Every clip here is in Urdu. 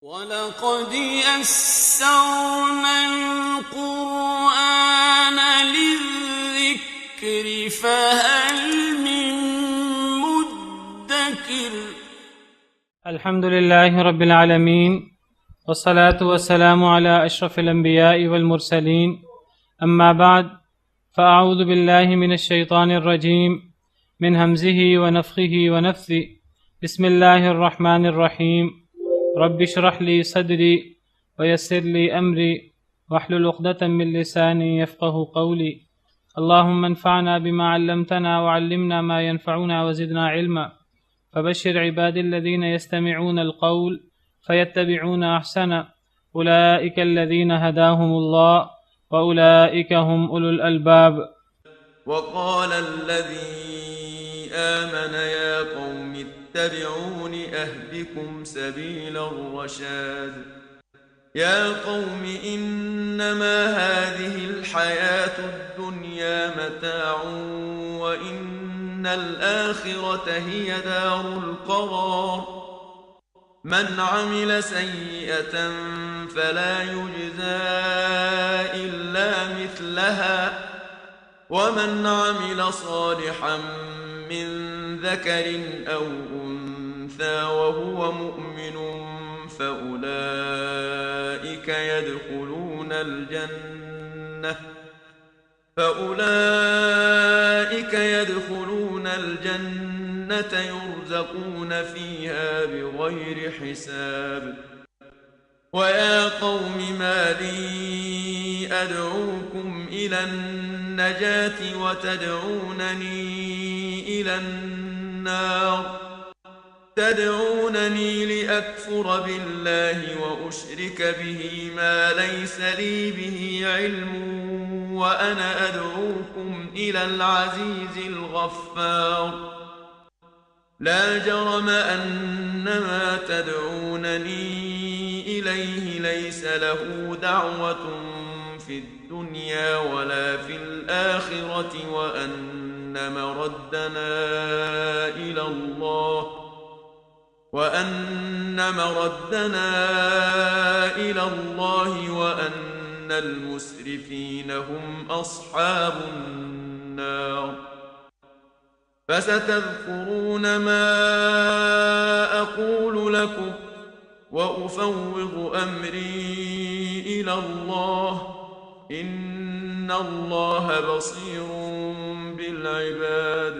وَلَقَدْ يَسَّرْنَا الْقُرْآنَ لِلذِّكْرِ فَهَلْ مِن مُّدَّكِرٍ الحمد لله رب العالمين والصلاة والسلام على أشرف الأنبياء والمرسلين أما بعد فأعوذ بالله من الشيطان الرجيم من همزه ونفخه ونفثه بسم الله الرحمن الرحيم رب اشرح لي صدري ويسر لي أمري واحلل عقدة من لساني يفقه قولي اللهم انفعنا بما علمتنا وعلمنا ما ينفعنا وزدنا علما فبشر عباد الذين يستمعون القول فيتبعون أحسنه أولئك الذين هداهم الله وأولئك هم أولو الألباب. وقال الذي آمن يا قوم اتبعون أهدكم سبيل الرشاد يا قوم إنما هذه الحياة الدنيا متاع وإن الآخرة هي دار القرار من عمل سيئة فلا يجزى إلا مثلها ومن عمل صالحا من ذكر أو أنثى وهو مؤمن فأولئك يدخلون الجنة يرزقون فيها بغير حساب ويا قوم ما لي أدعوكم إلى النجاة وتدعونني إلى النار تدعونني لأكفر بالله وأشرك به ما ليس لي به علم وأنا أدعوكم إلى العزيز الغفار لا جرم أن ما تدعونني إليه ليس له دعوة في الدنيا ولا في الآخرة وأن مردنا إلى الله وأن المسرفين هم أصحاب النار فستذكرون ما أقول لكم وأفوض أمري إلى الله إن الله بصير بالعباد.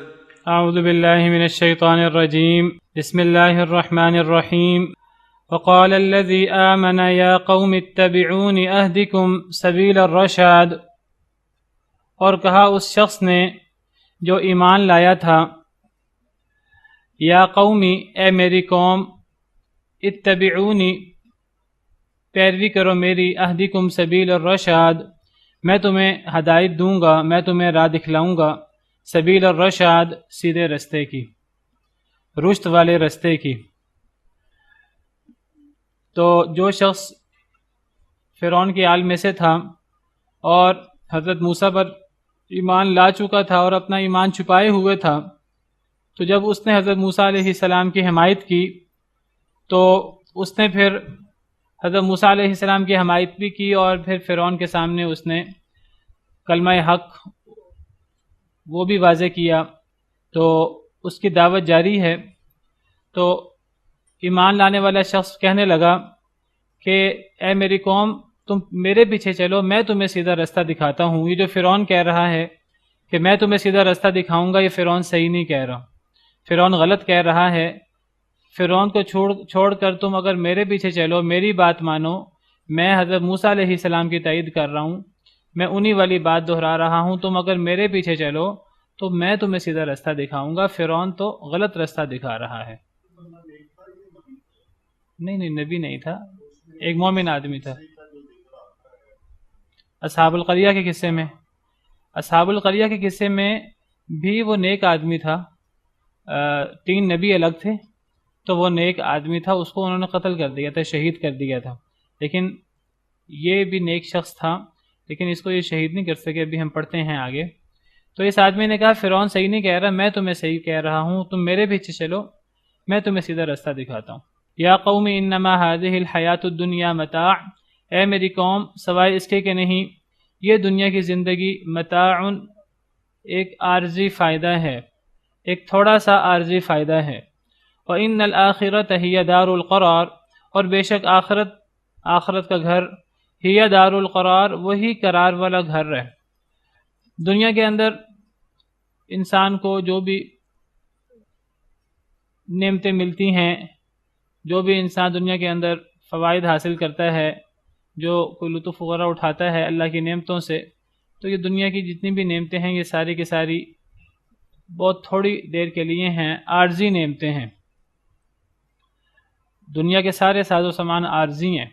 أعوذ بالله من الشيطان الرجيم بسم الله الرحمن الرحيم وقال الذي آمن يا قوم اتبعون أهدكم سبيل الرشاد. اور کہا اس شخص نے جو ایمان لایا تھا یا قومی اے میری قوم اتبعونی پیروی کرو میری اہدکم سبیل الرشاد میں تمہیں ہدایت دوں گا میں تمہیں راہ دکھلاؤں گا سبیل الرشاد سیدھے رستے کی رشد والے رستے کی. تو جو شخص فرعون کی آل میں سے تھا اور حضرت موسیٰ پر ایمان لا چکا تھا اور اپنا ایمان چھپائے ہوئے تھا تو جب اس نے حضرت موسیٰ علیہ السلام کی حمایت کی تو اس نے پھر حضرت موسیٰ علیہ السلام کی حمایت بھی کی اور پھر فرعون کے سامنے اس نے کلمہ حق وہ بھی واضح کیا تو اس کی دعوت جاری ہے. تو ایمان لانے والا شخص کہنے لگا کہ اے میری قوم تم میرے پیچھے چلو میں تمہیں سیدھا رستہ دکھاتا ہوں. یہ جو فرعون کہہ رہا ہے کہ میں تمہیں سیدھا رستہ دکھاؤں گا یہ فرعون صحیح نہیں کہہ رہا، فرعون غلط کہہ رہا ہے. فرعون کو چھوڑ کر تم اگر میرے پیچھے چلو میری بات مانو میں حضرت موسیٰ علیہ السلام کی تائید کر رہا ہوں میں انہی والی بات دہرا رہا ہوں تم اگر میرے پیچھے چلو تو میں تمہیں سیدھا رستہ دکھاؤں گا. فرعون تو غلط رستہ دکھا رہا ہے. نہیں نبی نہیں تھا ایک مومن آدمی تھا. اصحاب القریہ کے قصے میں بھی وہ نیک آدمی تھا. 3 نبی الگ تھے تو وہ نیک آدمی تھا اس کو انہوں نے قتل کر دیا تھا شہید کر دیا تھا لیکن یہ بھی نیک شخص تھا لیکن اس کو یہ شہید نہیں کر سکے. ابھی ہم پڑھتے ہیں آگے. تو اس آدمی نے کہا فرعون صحیح نہیں کہہ رہا میں تمہیں صحیح کہہ رہا ہوں تم میرے پیچھے چلو میں تمہیں سیدھا راستہ دکھاتا ہوں. یا قوم انما هذه الحیات الدنیا متاع، اے میری قوم سوائے اس کے کہ نہیں یہ دنیا کی زندگی متاع ایک عارضی فائدہ ہے، ایک تھوڑا سا عارضی فائدہ ہے، وَإِنَّ الْآخِرَةَ هِيَ دَارُ الْقَرَارِ، اور بے شک آخرت کا گھر ہی دار القرار، وہی قرار والا گھر ہے۔ دنیا کے اندر انسان کو جو بھی نعمتیں ملتی ہیں، جو بھی انسان دنیا کے اندر فوائد حاصل کرتا ہے، جو کوئی لطف وغیرہ اٹھاتا ہے اللہ کی نعمتوں سے، تو یہ دنیا کی جتنی بھی نعمتیں ہیں یہ ساری کی ساری بہت تھوڑی دیر کے لیے ہیں، عارضی نعمتیں ہیں۔ دنیا کے سارے ساز و سامان عارضی ہیں،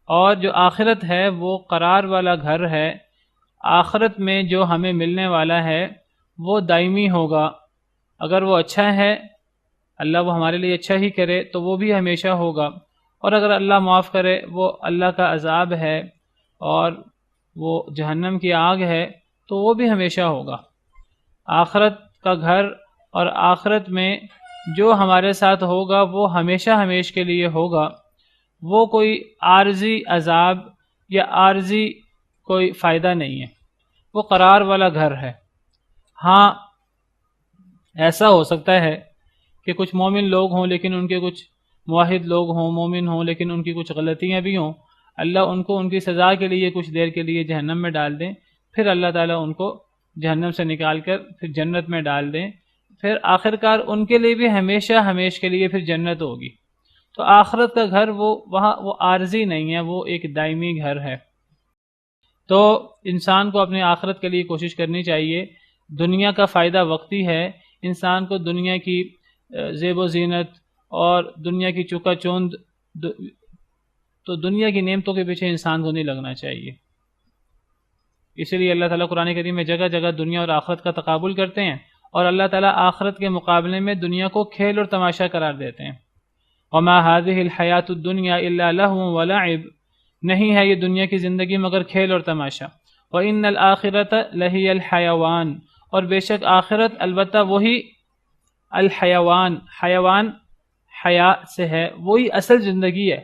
اور جو آخرت ہے وہ قرار والا گھر ہے۔ آخرت میں جو ہمیں ملنے والا ہے وہ دائمی ہوگا، اگر وہ اچھا ہے اللہ وہ ہمارے لیے اچھا ہی کرے تو وہ بھی ہمیشہ ہوگا، اور اگر اللہ معاف کرے وہ اللہ کا عذاب ہے اور وہ جہنم کی آگ ہے تو وہ بھی ہمیشہ ہوگا۔ آخرت کا گھر اور آخرت میں جو ہمارے ساتھ ہوگا وہ ہمیشہ ہمیشہ کے لیے ہوگا، وہ کوئی عارضی عذاب یا عارضی کوئی فائدہ نہیں ہے، وہ قرار والا گھر ہے۔ ہاں ایسا ہو سکتا ہے کہ کچھ مومن لوگ ہوں لیکن ان کے کچھ موحد لوگ ہوں، مومن ہوں لیکن ان کی کچھ غلطیاں بھی ہوں، اللہ ان کو ان کی سزا کے لیے کچھ دیر کے لیے جہنم میں ڈال دیں، پھر اللہ تعالیٰ ان کو جہنم سے نکال کر پھر جنت میں ڈال دیں، پھر آخرکار ان کے لیے بھی ہمیشہ ہمیشہ کے لیے پھر جنت ہوگی۔ تو آخرت کا گھر وہ عارضی نہیں ہے، وہ ایک دائمی گھر ہے۔ تو انسان کو اپنے آخرت کے لیے کوشش کرنی چاہیے۔ دنیا کا فائدہ وقتی ہے، انسان کو دنیا کی زیب و زینت اور دنیا کی چکا چوند، تو دنیا کی نعمتوں کے پیچھے انسان کو نہیں لگنا چاہیے۔ اسی لیے اللہ تعالیٰ قرآن کریم میں جگہ جگہ دنیا اور آخرت کا تقابل کرتے ہیں، اور اللہ تعالیٰ آخرت کے مقابلے میں دنیا کو کھیل اور تماشا قرار دیتے ہیں۔ وَمَا هَذِهِ الْحَيَاةُ الدُّنْيَا إِلَّا لَهْوٌ وَلَعِبٌ، نہیں ہے یہ دنیا کی زندگی مگر کھیل اور تماشا۔ وَإِنَّ الْآخِرَةَ لَهِيَ الْحَيَوَانُ، اور بے شک آخرت البتہ وہی الحیوان، حیوان حیا سے ہے، وہی اصل زندگی ہے۔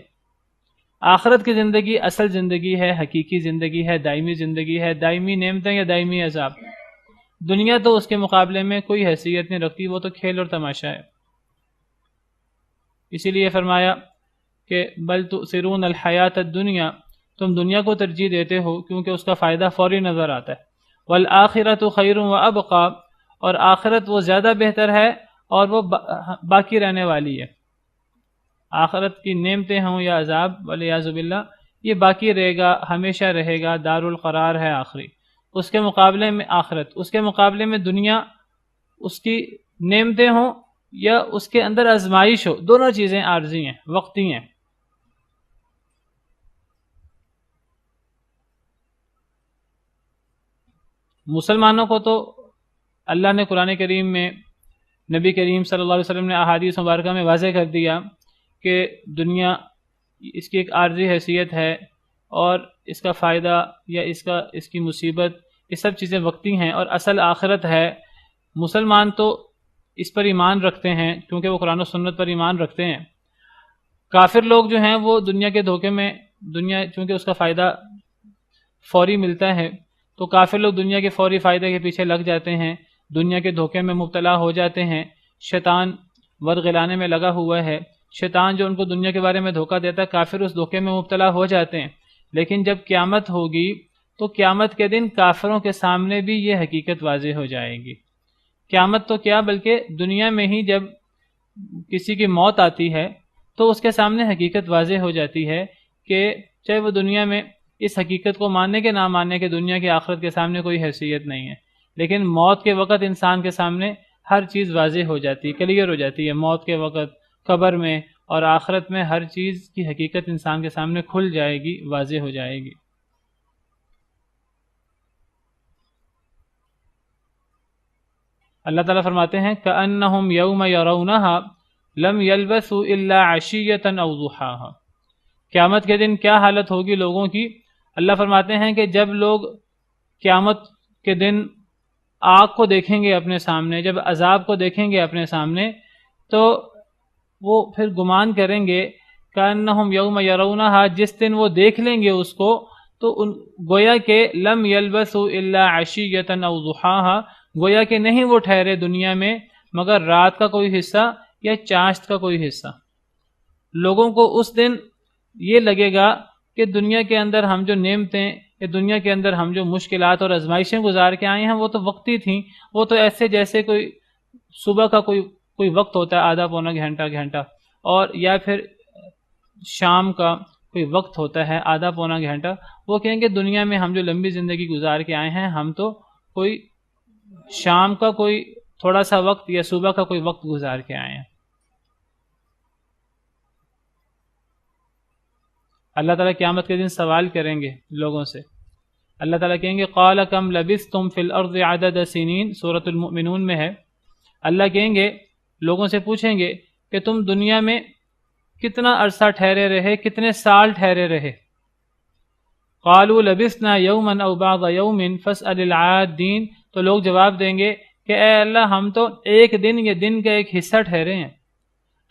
آخرت کی زندگی اصل زندگی ہے، حقیقی زندگی ہے، دائمی زندگی ہے، دائمی نعمتیں یا دائمی عذاب۔ دنیا تو اس کے مقابلے میں کوئی حیثیت نہیں رکھتی، وہ تو کھیل اور تماشا ہے۔ اسی لیے فرمایا کہ بل تؤثرون الحیات الدنیا، تم دنیا کو ترجیح دیتے ہو کیونکہ اس کا فائدہ فوری نظر آتا ہے۔ والآخرۃ خیر وابقی، اور آخرت وہ زیادہ بہتر ہے اور وہ باقی رہنے والی ہے۔ آخرت کی نعمتیں ہوں یا عذاب والعیاذ باللہ، یہ باقی رہے گا، ہمیشہ رہے گا، دار القرار ہے آخری۔ اس کے مقابلے میں آخرت، اس کے مقابلے میں دنیا، اس کی نعمتیں ہوں یا اس کے اندر آزمائش ہو، دونوں چیزیں عارضی ہیں، وقتی ہیں۔ مسلمانوں کو تو اللہ نے قرآن کریم میں، نبی کریم صلی اللہ علیہ وسلم نے احادیث مبارکہ میں واضح کر دیا کہ دنیا اس کی ایک عارضی حیثیت ہے، اور اس کا فائدہ یا اس کی مصیبت، یہ سب چیزیں وقتی ہیں، اور اصل آخرت ہے۔ مسلمان تو اس پر ایمان رکھتے ہیں کیونکہ وہ قرآن و سنت پر ایمان رکھتے ہیں۔ کافر لوگ جو ہیں وہ دنیا کے دھوکے میں، دنیا چونکہ اس کا فائدہ فوری ملتا ہے تو کافر لوگ دنیا کے فوری فائدے کے پیچھے لگ جاتے ہیں، دنیا کے دھوکے میں مبتلا ہو جاتے ہیں۔ شیطان ورغلانے میں لگا ہوا ہے، شیطان جو ان کو دنیا کے بارے میں دھوکہ دیتا ہے، کافر اس دھوکے میں مبتلا ہو جاتے ہیں۔ لیکن جب قیامت ہوگی تو قیامت کے دن کافروں کے سامنے بھی یہ حقیقت واضح ہو جائے گی۔ قیامت تو کیا بلکہ دنیا میں ہی جب کسی کی موت آتی ہے تو اس کے سامنے حقیقت واضح ہو جاتی ہے کہ چاہے وہ دنیا میں اس حقیقت کو ماننے کے نہ ماننے کے دنیا کی آخرت کے سامنے کوئی حیثیت نہیں ہے، لیکن موت کے وقت انسان کے سامنے ہر چیز واضح ہو جاتی ہے، کلیئر ہو جاتی ہے۔ موت کے وقت، قبر میں اور آخرت میں ہر چیز کی حقیقت انسان کے سامنے کھل جائے گی، واضح ہو جائے گی۔ اللہ تعالیٰ فرماتے ہیں كَأَنَّهُمْ يَوْمَ يَرَوْنَهَا لَمْ يَلْبَثُوا إِلَّا عَشِيَّةً أَوْ ضُحَاهَا۔ قیامت کے دن کیا حالت ہوگی لوگوں کی؟ اللہ فرماتے ہیں کہ جب لوگ قیامت کے دن آگ کو دیکھیں گے اپنے سامنے، جب عذاب کو دیکھیں گے اپنے سامنے، تو وہ پھر گمان کریں گے کأنہم یوم یرونہا، جس دن وہ دیکھ لیں گے اس کو، تو گویا کہ لم یلبثوا الا عشیۃ او ضحاہا، گویا کہ نہیں وہ ٹھہرے دنیا میں مگر رات کا کوئی حصہ یا چاشت کا کوئی حصہ۔ لوگوں کو اس دن یہ لگے گا کہ دنیا کے اندر ہم جو نعمتیں یا دنیا کے اندر ہم جو مشکلات اور آزمائشیں گزار کے آئے ہیں وہ تو وقتی تھیں، وہ تو ایسے جیسے کوئی صبح کا کوئی وقت ہوتا ہے آدھا پونا گھنٹہ، اور یا پھر شام کا کوئی وقت ہوتا ہے آدھا پونا گھنٹہ۔ وہ کہیں گے دنیا میں ہم جو لمبی زندگی گزار کے آئے ہیں ہم تو کوئی شام کا کوئی تھوڑا سا وقت یا صبح کا کوئی وقت گزار کے آئے ہیں۔ اللہ تعالیٰ قیامت کے دن سوال کریں گے لوگوں سے، اللہ تعالیٰ کہیں گے قال کم لبثتم فی الارض عدد سنین، سورۃ المؤمنون میں ہے۔ اللہ کہیں گے، لوگوں سے پوچھیں گے کہ تم دنیا میں کتنا عرصہ ٹھہرے رہے، کتنے سال ٹھہرے رہے؟ قالوا لبثنا یوما او بعض یوم فاسأل العادین، تو لوگ جواب دیں گے کہ اے اللہ ہم تو ایک دن یا دن کا ایک حصہ ٹھہرے ہیں۔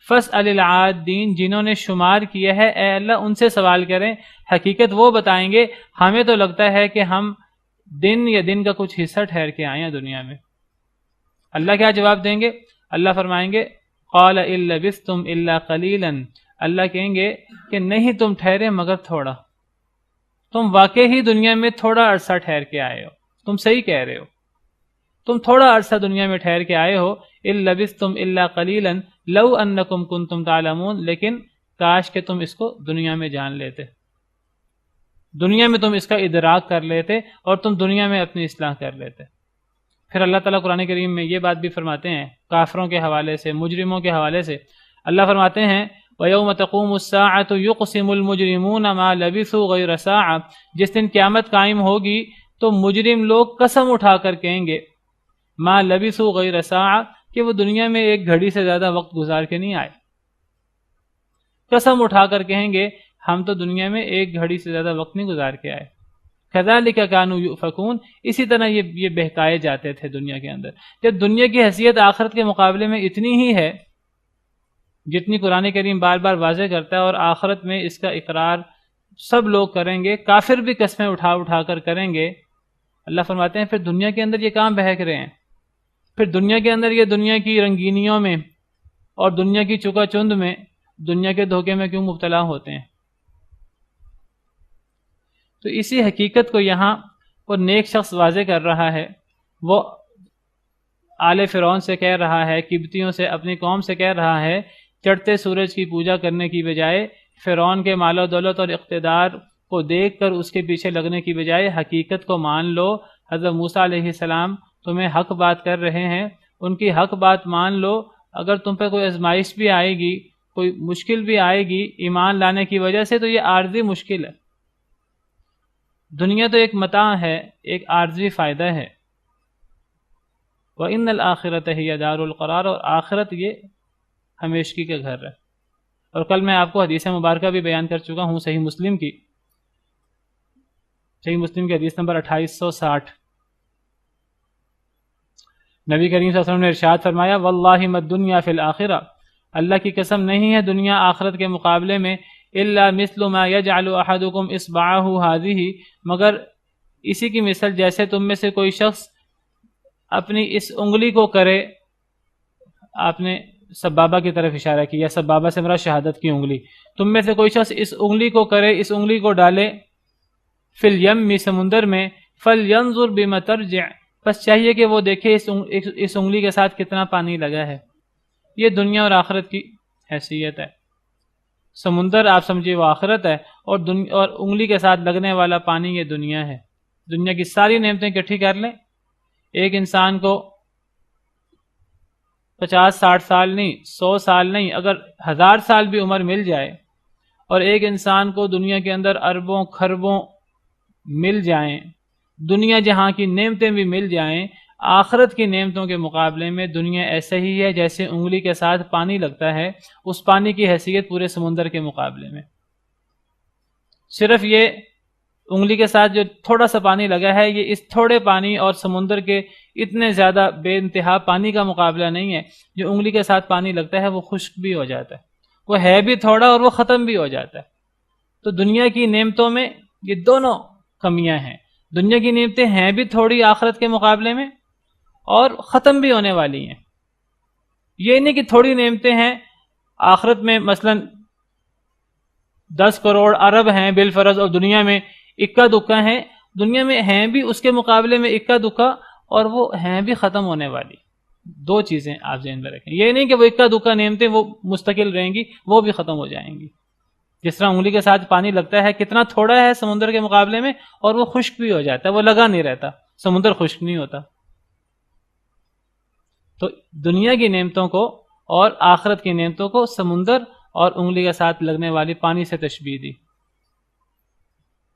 فاسأل العادین، جنہوں نے شمار کیا ہے اے اللہ ان سے سوال کریں، حقیقت وہ بتائیں گے، ہمیں تو لگتا ہے کہ ہم دن یا دن کا کچھ حصہ ٹھہر کے آئے ہیں دنیا میں۔ اللہ کیا جواب دیں گے؟ اللہ فرمائیں گے قال ان لبثتم الا قلیلا، اللہ کہیں گے کہ نہیں تم ٹھہرے مگر تھوڑا، تم واقعی ہی دنیا میں تھوڑا عرصہ ٹھہر کے آئے ہو، تم صحیح کہہ رہے ہو، تم تھوڑا عرصہ دنیا میں ٹھہر کے آئے ہو۔ ان لبثتم الا قلیلا لو انکم کنتم تعلمون، لیکن کاش کہ تم اس کو دنیا میں جان لیتے، دنیا میں تم اس کا ادراک کر لیتے اور تم دنیا میں اپنی اصلاح کر لیتے۔ پھر اللہ تعالیٰ قرآن کریم میں یہ بات بھی فرماتے ہیں کافروں کے حوالے سے، مجرموں کے حوالے سے، اللہ فرماتے ہیں وَيَوْمَ تَقُومُ السَّاعَةُ يُقْسِمُ الْمُجْرِمُونَ مَا لَبِثُوا غَيْرَ سَاعَةٍ، جس دن قیامت قائم ہوگی تو مجرم لوگ قسم اٹھا کر کہیں گے مَا لَبِثُوا غَيْرَ سَاعَةٍ، کہ وہ دنیا میں ایک گھڑی سے زیادہ وقت گزار کے نہیں آئے، قسم اٹھا کر کہیں گے ہم تو دنیا میں ایک گھڑی سے زیادہ وقت نہیں گزار کے آئے۔ كَذَلِكَ كَانُوا يُؤْفَكُونَ، اسی طرح یہ بہکائے جاتے تھے دنیا کے اندر۔ جب دنیا کی حیثیت آخرت کے مقابلے میں اتنی ہی ہے جتنی قرآن کریم بار بار واضح کرتا ہے، اور آخرت میں اس کا اقرار سب لوگ کریں گے، کافر بھی قسمیں اٹھا اٹھا کر کریں گے۔ اللہ فرماتے ہیں پھر دنیا کے اندر یہ کام بہک رہے ہیں، پھر دنیا کے اندر یہ دنیا کی رنگینیوں میں اور دنیا کی چکا چند میں، دنیا کے دھوکے میں کیوں مبتلا ہوتے ہیں؟ تو اسی حقیقت کو یہاں وہ نیک شخص واضح کر رہا ہے، وہ آل فرعون سے کہہ رہا ہے، قبطیوں سے، اپنی قوم سے کہہ رہا ہے چڑھتے سورج کی پوجا کرنے کی بجائے، فرعون کے مال و دولت اور اقتدار کو دیکھ کر اس کے پیچھے لگنے کی بجائے حقیقت کو مان لو۔ حضرت موسیٰ علیہ السلام تمہیں حق بات کر رہے ہیں، ان کی حق بات مان لو۔ اگر تم پہ کوئی آزمائش بھی آئے گی، کوئی مشکل بھی آئے گی ایمان لانے کی وجہ سے، تو یہ عارضی مشکل ہے۔ دنیا تو ایک متاع ہے، ایک عارضی فائدہ ہے۔ وَإِنَّ الْآخِرَةَ هِيَ دَارُ الْقَرَارِ، اور آخرت یہ ہمیشگی کا گھر ہے۔ اور کل میں آپ کو حدیث مبارکہ بھی بیان کر چکا ہوں صحیح مسلم کی حدیث نمبر 2860۔ نبی کریم صلی اللہ علیہ وسلم نے ارشاد فرمایا واللہ ما الدنیا فی الآخرہ، اللہ کی قسم نہیں ہے دنیا آخرت کے مقابلے میں الا مثل ما یجعل احدکم اصبعہ ہذہ، مگر اسی کی مثل جیسے تم میں سے کوئی شخص اپنی اس انگلی کو کرے، آپ نے سبابہ کی طرف اشارہ کیا، سبابہ سے مراد شہادت کی انگلی، تم میں سے کوئی شخص اس انگلی کو کرے، اس انگلی کو ڈالے فی الیم، سمندر میں، فلینظر بما ترجع، بس چاہیے کہ وہ دیکھے اس انگلی کے ساتھ کتنا پانی لگا ہے۔ یہ دنیا اور آخرت کی حیثیت ہے۔ سمندر آپ سمجھیے وہ آخرت ہے، اور انگلی کے ساتھ لگنے والا پانی یہ دنیا ہے۔ دنیا کی ساری نعمتیں اکٹھی کر لیں، ایک انسان کو 50-60 سال نہیں، 100 سال نہیں، اگر 1000 سال بھی عمر مل جائے، اور ایک انسان کو دنیا کے اندر اربوں خربوں مل جائیں، دنیا جہاں کی نعمتیں بھی مل جائیں، آخرت کی نعمتوں کے مقابلے میں دنیا ایسا ہی ہے جیسے انگلی کے ساتھ پانی لگتا ہے، اس پانی کی حیثیت پورے سمندر کے مقابلے میں۔ صرف یہ انگلی کے ساتھ جو تھوڑا سا پانی لگا ہے یہ اس تھوڑے پانی اور سمندر کے اتنے زیادہ بے انتہا پانی کا مقابلہ نہیں ہے. جو انگلی کے ساتھ پانی لگتا ہے وہ خشک بھی ہو جاتا ہے، وہ ہے بھی تھوڑا اور وہ ختم بھی ہو جاتا ہے. تو دنیا کی نعمتوں میں یہ دونوں کمیاں ہیں. دنیا کی نعمتیں ہیں بھی تھوڑی آخرت کے مقابلے میں اور ختم بھی ہونے والی ہیں. یہ نہیں کہ تھوڑی نعمتیں ہیں آخرت میں مثلا 10 کروڑ ارب ہیں بالفرض اور دنیا میں اکا دکا ہیں. دنیا میں ہیں بھی اس کے مقابلے میں اکا دکا اور وہ ہیں بھی ختم ہونے والی. دو چیزیں آپ ذہن میں رکھیں. یہ نہیں کہ وہ اکا دکا نعمتیں وہ مستقل رہیں گی، وہ بھی ختم ہو جائیں گی. جس طرح انگلی کے ساتھ پانی لگتا ہے کتنا تھوڑا ہے سمندر کے مقابلے میں اور وہ خشک بھی ہو جاتا ہے، وہ لگا نہیں رہتا. سمندر خشک نہیں ہوتا. تو دنیا کی نعمتوں کو اور آخرت کی نعمتوں کو سمندر اور انگلی کے ساتھ لگنے والی پانی سے تشبیہ دی.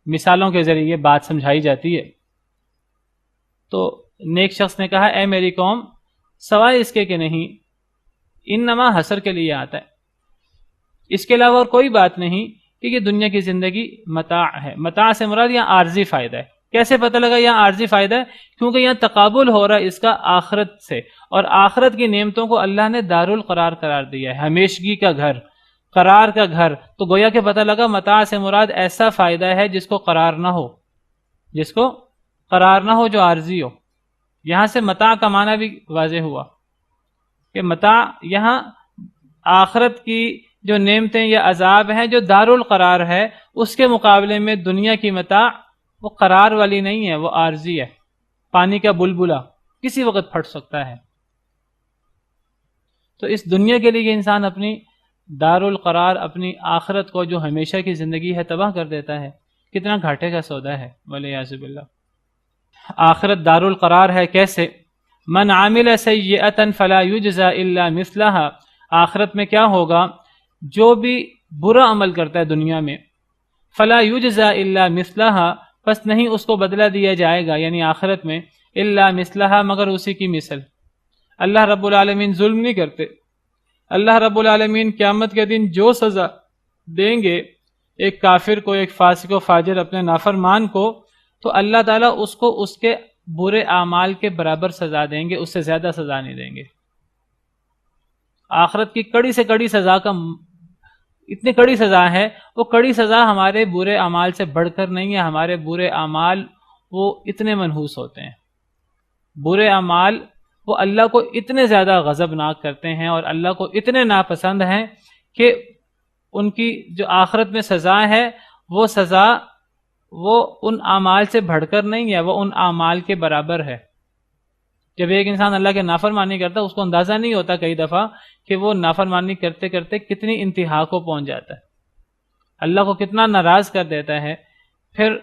مثالوں کے ذریعے یہ بات سمجھائی جاتی ہے. تو نیک شخص نے کہا اے میری قوم سوائے اس کے کہ نہیں انما حسر کے لیے آتا ہے، اس کے علاوہ اور کوئی بات نہیں کہ یہ دنیا کی زندگی متاع ہے. متاع سے مراد یہاں عارضی فائدہ ہے. کیسے پتہ لگا یہاں عارضی فائدہ ہے؟ کیونکہ یہاں تقابل ہو رہا ہے اس کا آخرت سے، اور آخرت کی نعمتوں کو اللہ نے دارالقرار قرار دیا ہے، ہمیشگی کا گھر، قرار کا گھر. تو گویا کہ پتہ لگا متاع سے مراد ایسا فائدہ ہے جس کو قرار نہ ہو، جس کو قرار نہ ہو، جو عارضی ہو. یہاں سے متاع کا معنی بھی واضح ہوا کہ متاع یہاں آخرت کی جو نعمتیں یا عذاب ہیں جو دارالقرار ہے، اس کے مقابلے میں دنیا کی متاع وہ قرار والی نہیں ہے، وہ عارضی ہے. پانی کا بلبلہ کسی وقت پھٹ سکتا ہے. تو اس دنیا کے لیے انسان اپنی دارالقرار، اپنی آخرت کو جو ہمیشہ کی زندگی ہے تباہ کر دیتا ہے. کتنا گھاٹے کا سودا ہے والعیاذ باللہ. آخرت دارالقرار ہے کیسے؟ من عامل سیئۃ فلا یجزا الا مثلھا. آخرت میں کیا ہوگا؟ جو بھی برا عمل کرتا ہے دنیا میں، فلا یجزا الا مثلھا، پس نہیں اس کو بدلہ دیا جائے گا، یعنی آخرت میں الا مثلھا، مگر اسی کی مثل. اللہ رب العالمین ظلم نہیں کرتے. اللہ رب العالمین قیامت کے دن جو سزا دیں گے ایک کافر کو، ایک فاسق و فاجر، اپنے نافرمان کو، تو اللہ تعالیٰ اس کو اس کے برے اعمال کے برابر سزا دیں گے، اس سے زیادہ سزا نہیں دیں گے. آخرت کی کڑی سے کڑی سزا کا اتنی کڑی سزا ہے، وہ کڑی سزا ہمارے برے اعمال سے بڑھ کر نہیں ہے. ہمارے برے اعمال وہ اتنے منحوس ہوتے ہیں، برے اعمال وہ اللہ کو اتنے زیادہ غضبناک کرتے ہیں اور اللہ کو اتنے ناپسند ہیں کہ ان کی جو آخرت میں سزا ہے وہ سزا وہ ان اعمال سے بڑھ کر نہیں ہے، وہ ان اعمال کے برابر ہے. جب ایک انسان اللہ کے نافرمانی کرتا ہے اس کو اندازہ نہیں ہوتا کئی دفعہ کہ وہ نافرمانی کرتے کرتے کتنی انتہا کو پہنچ جاتا ہے، اللہ کو کتنا ناراض کر دیتا ہے. پھر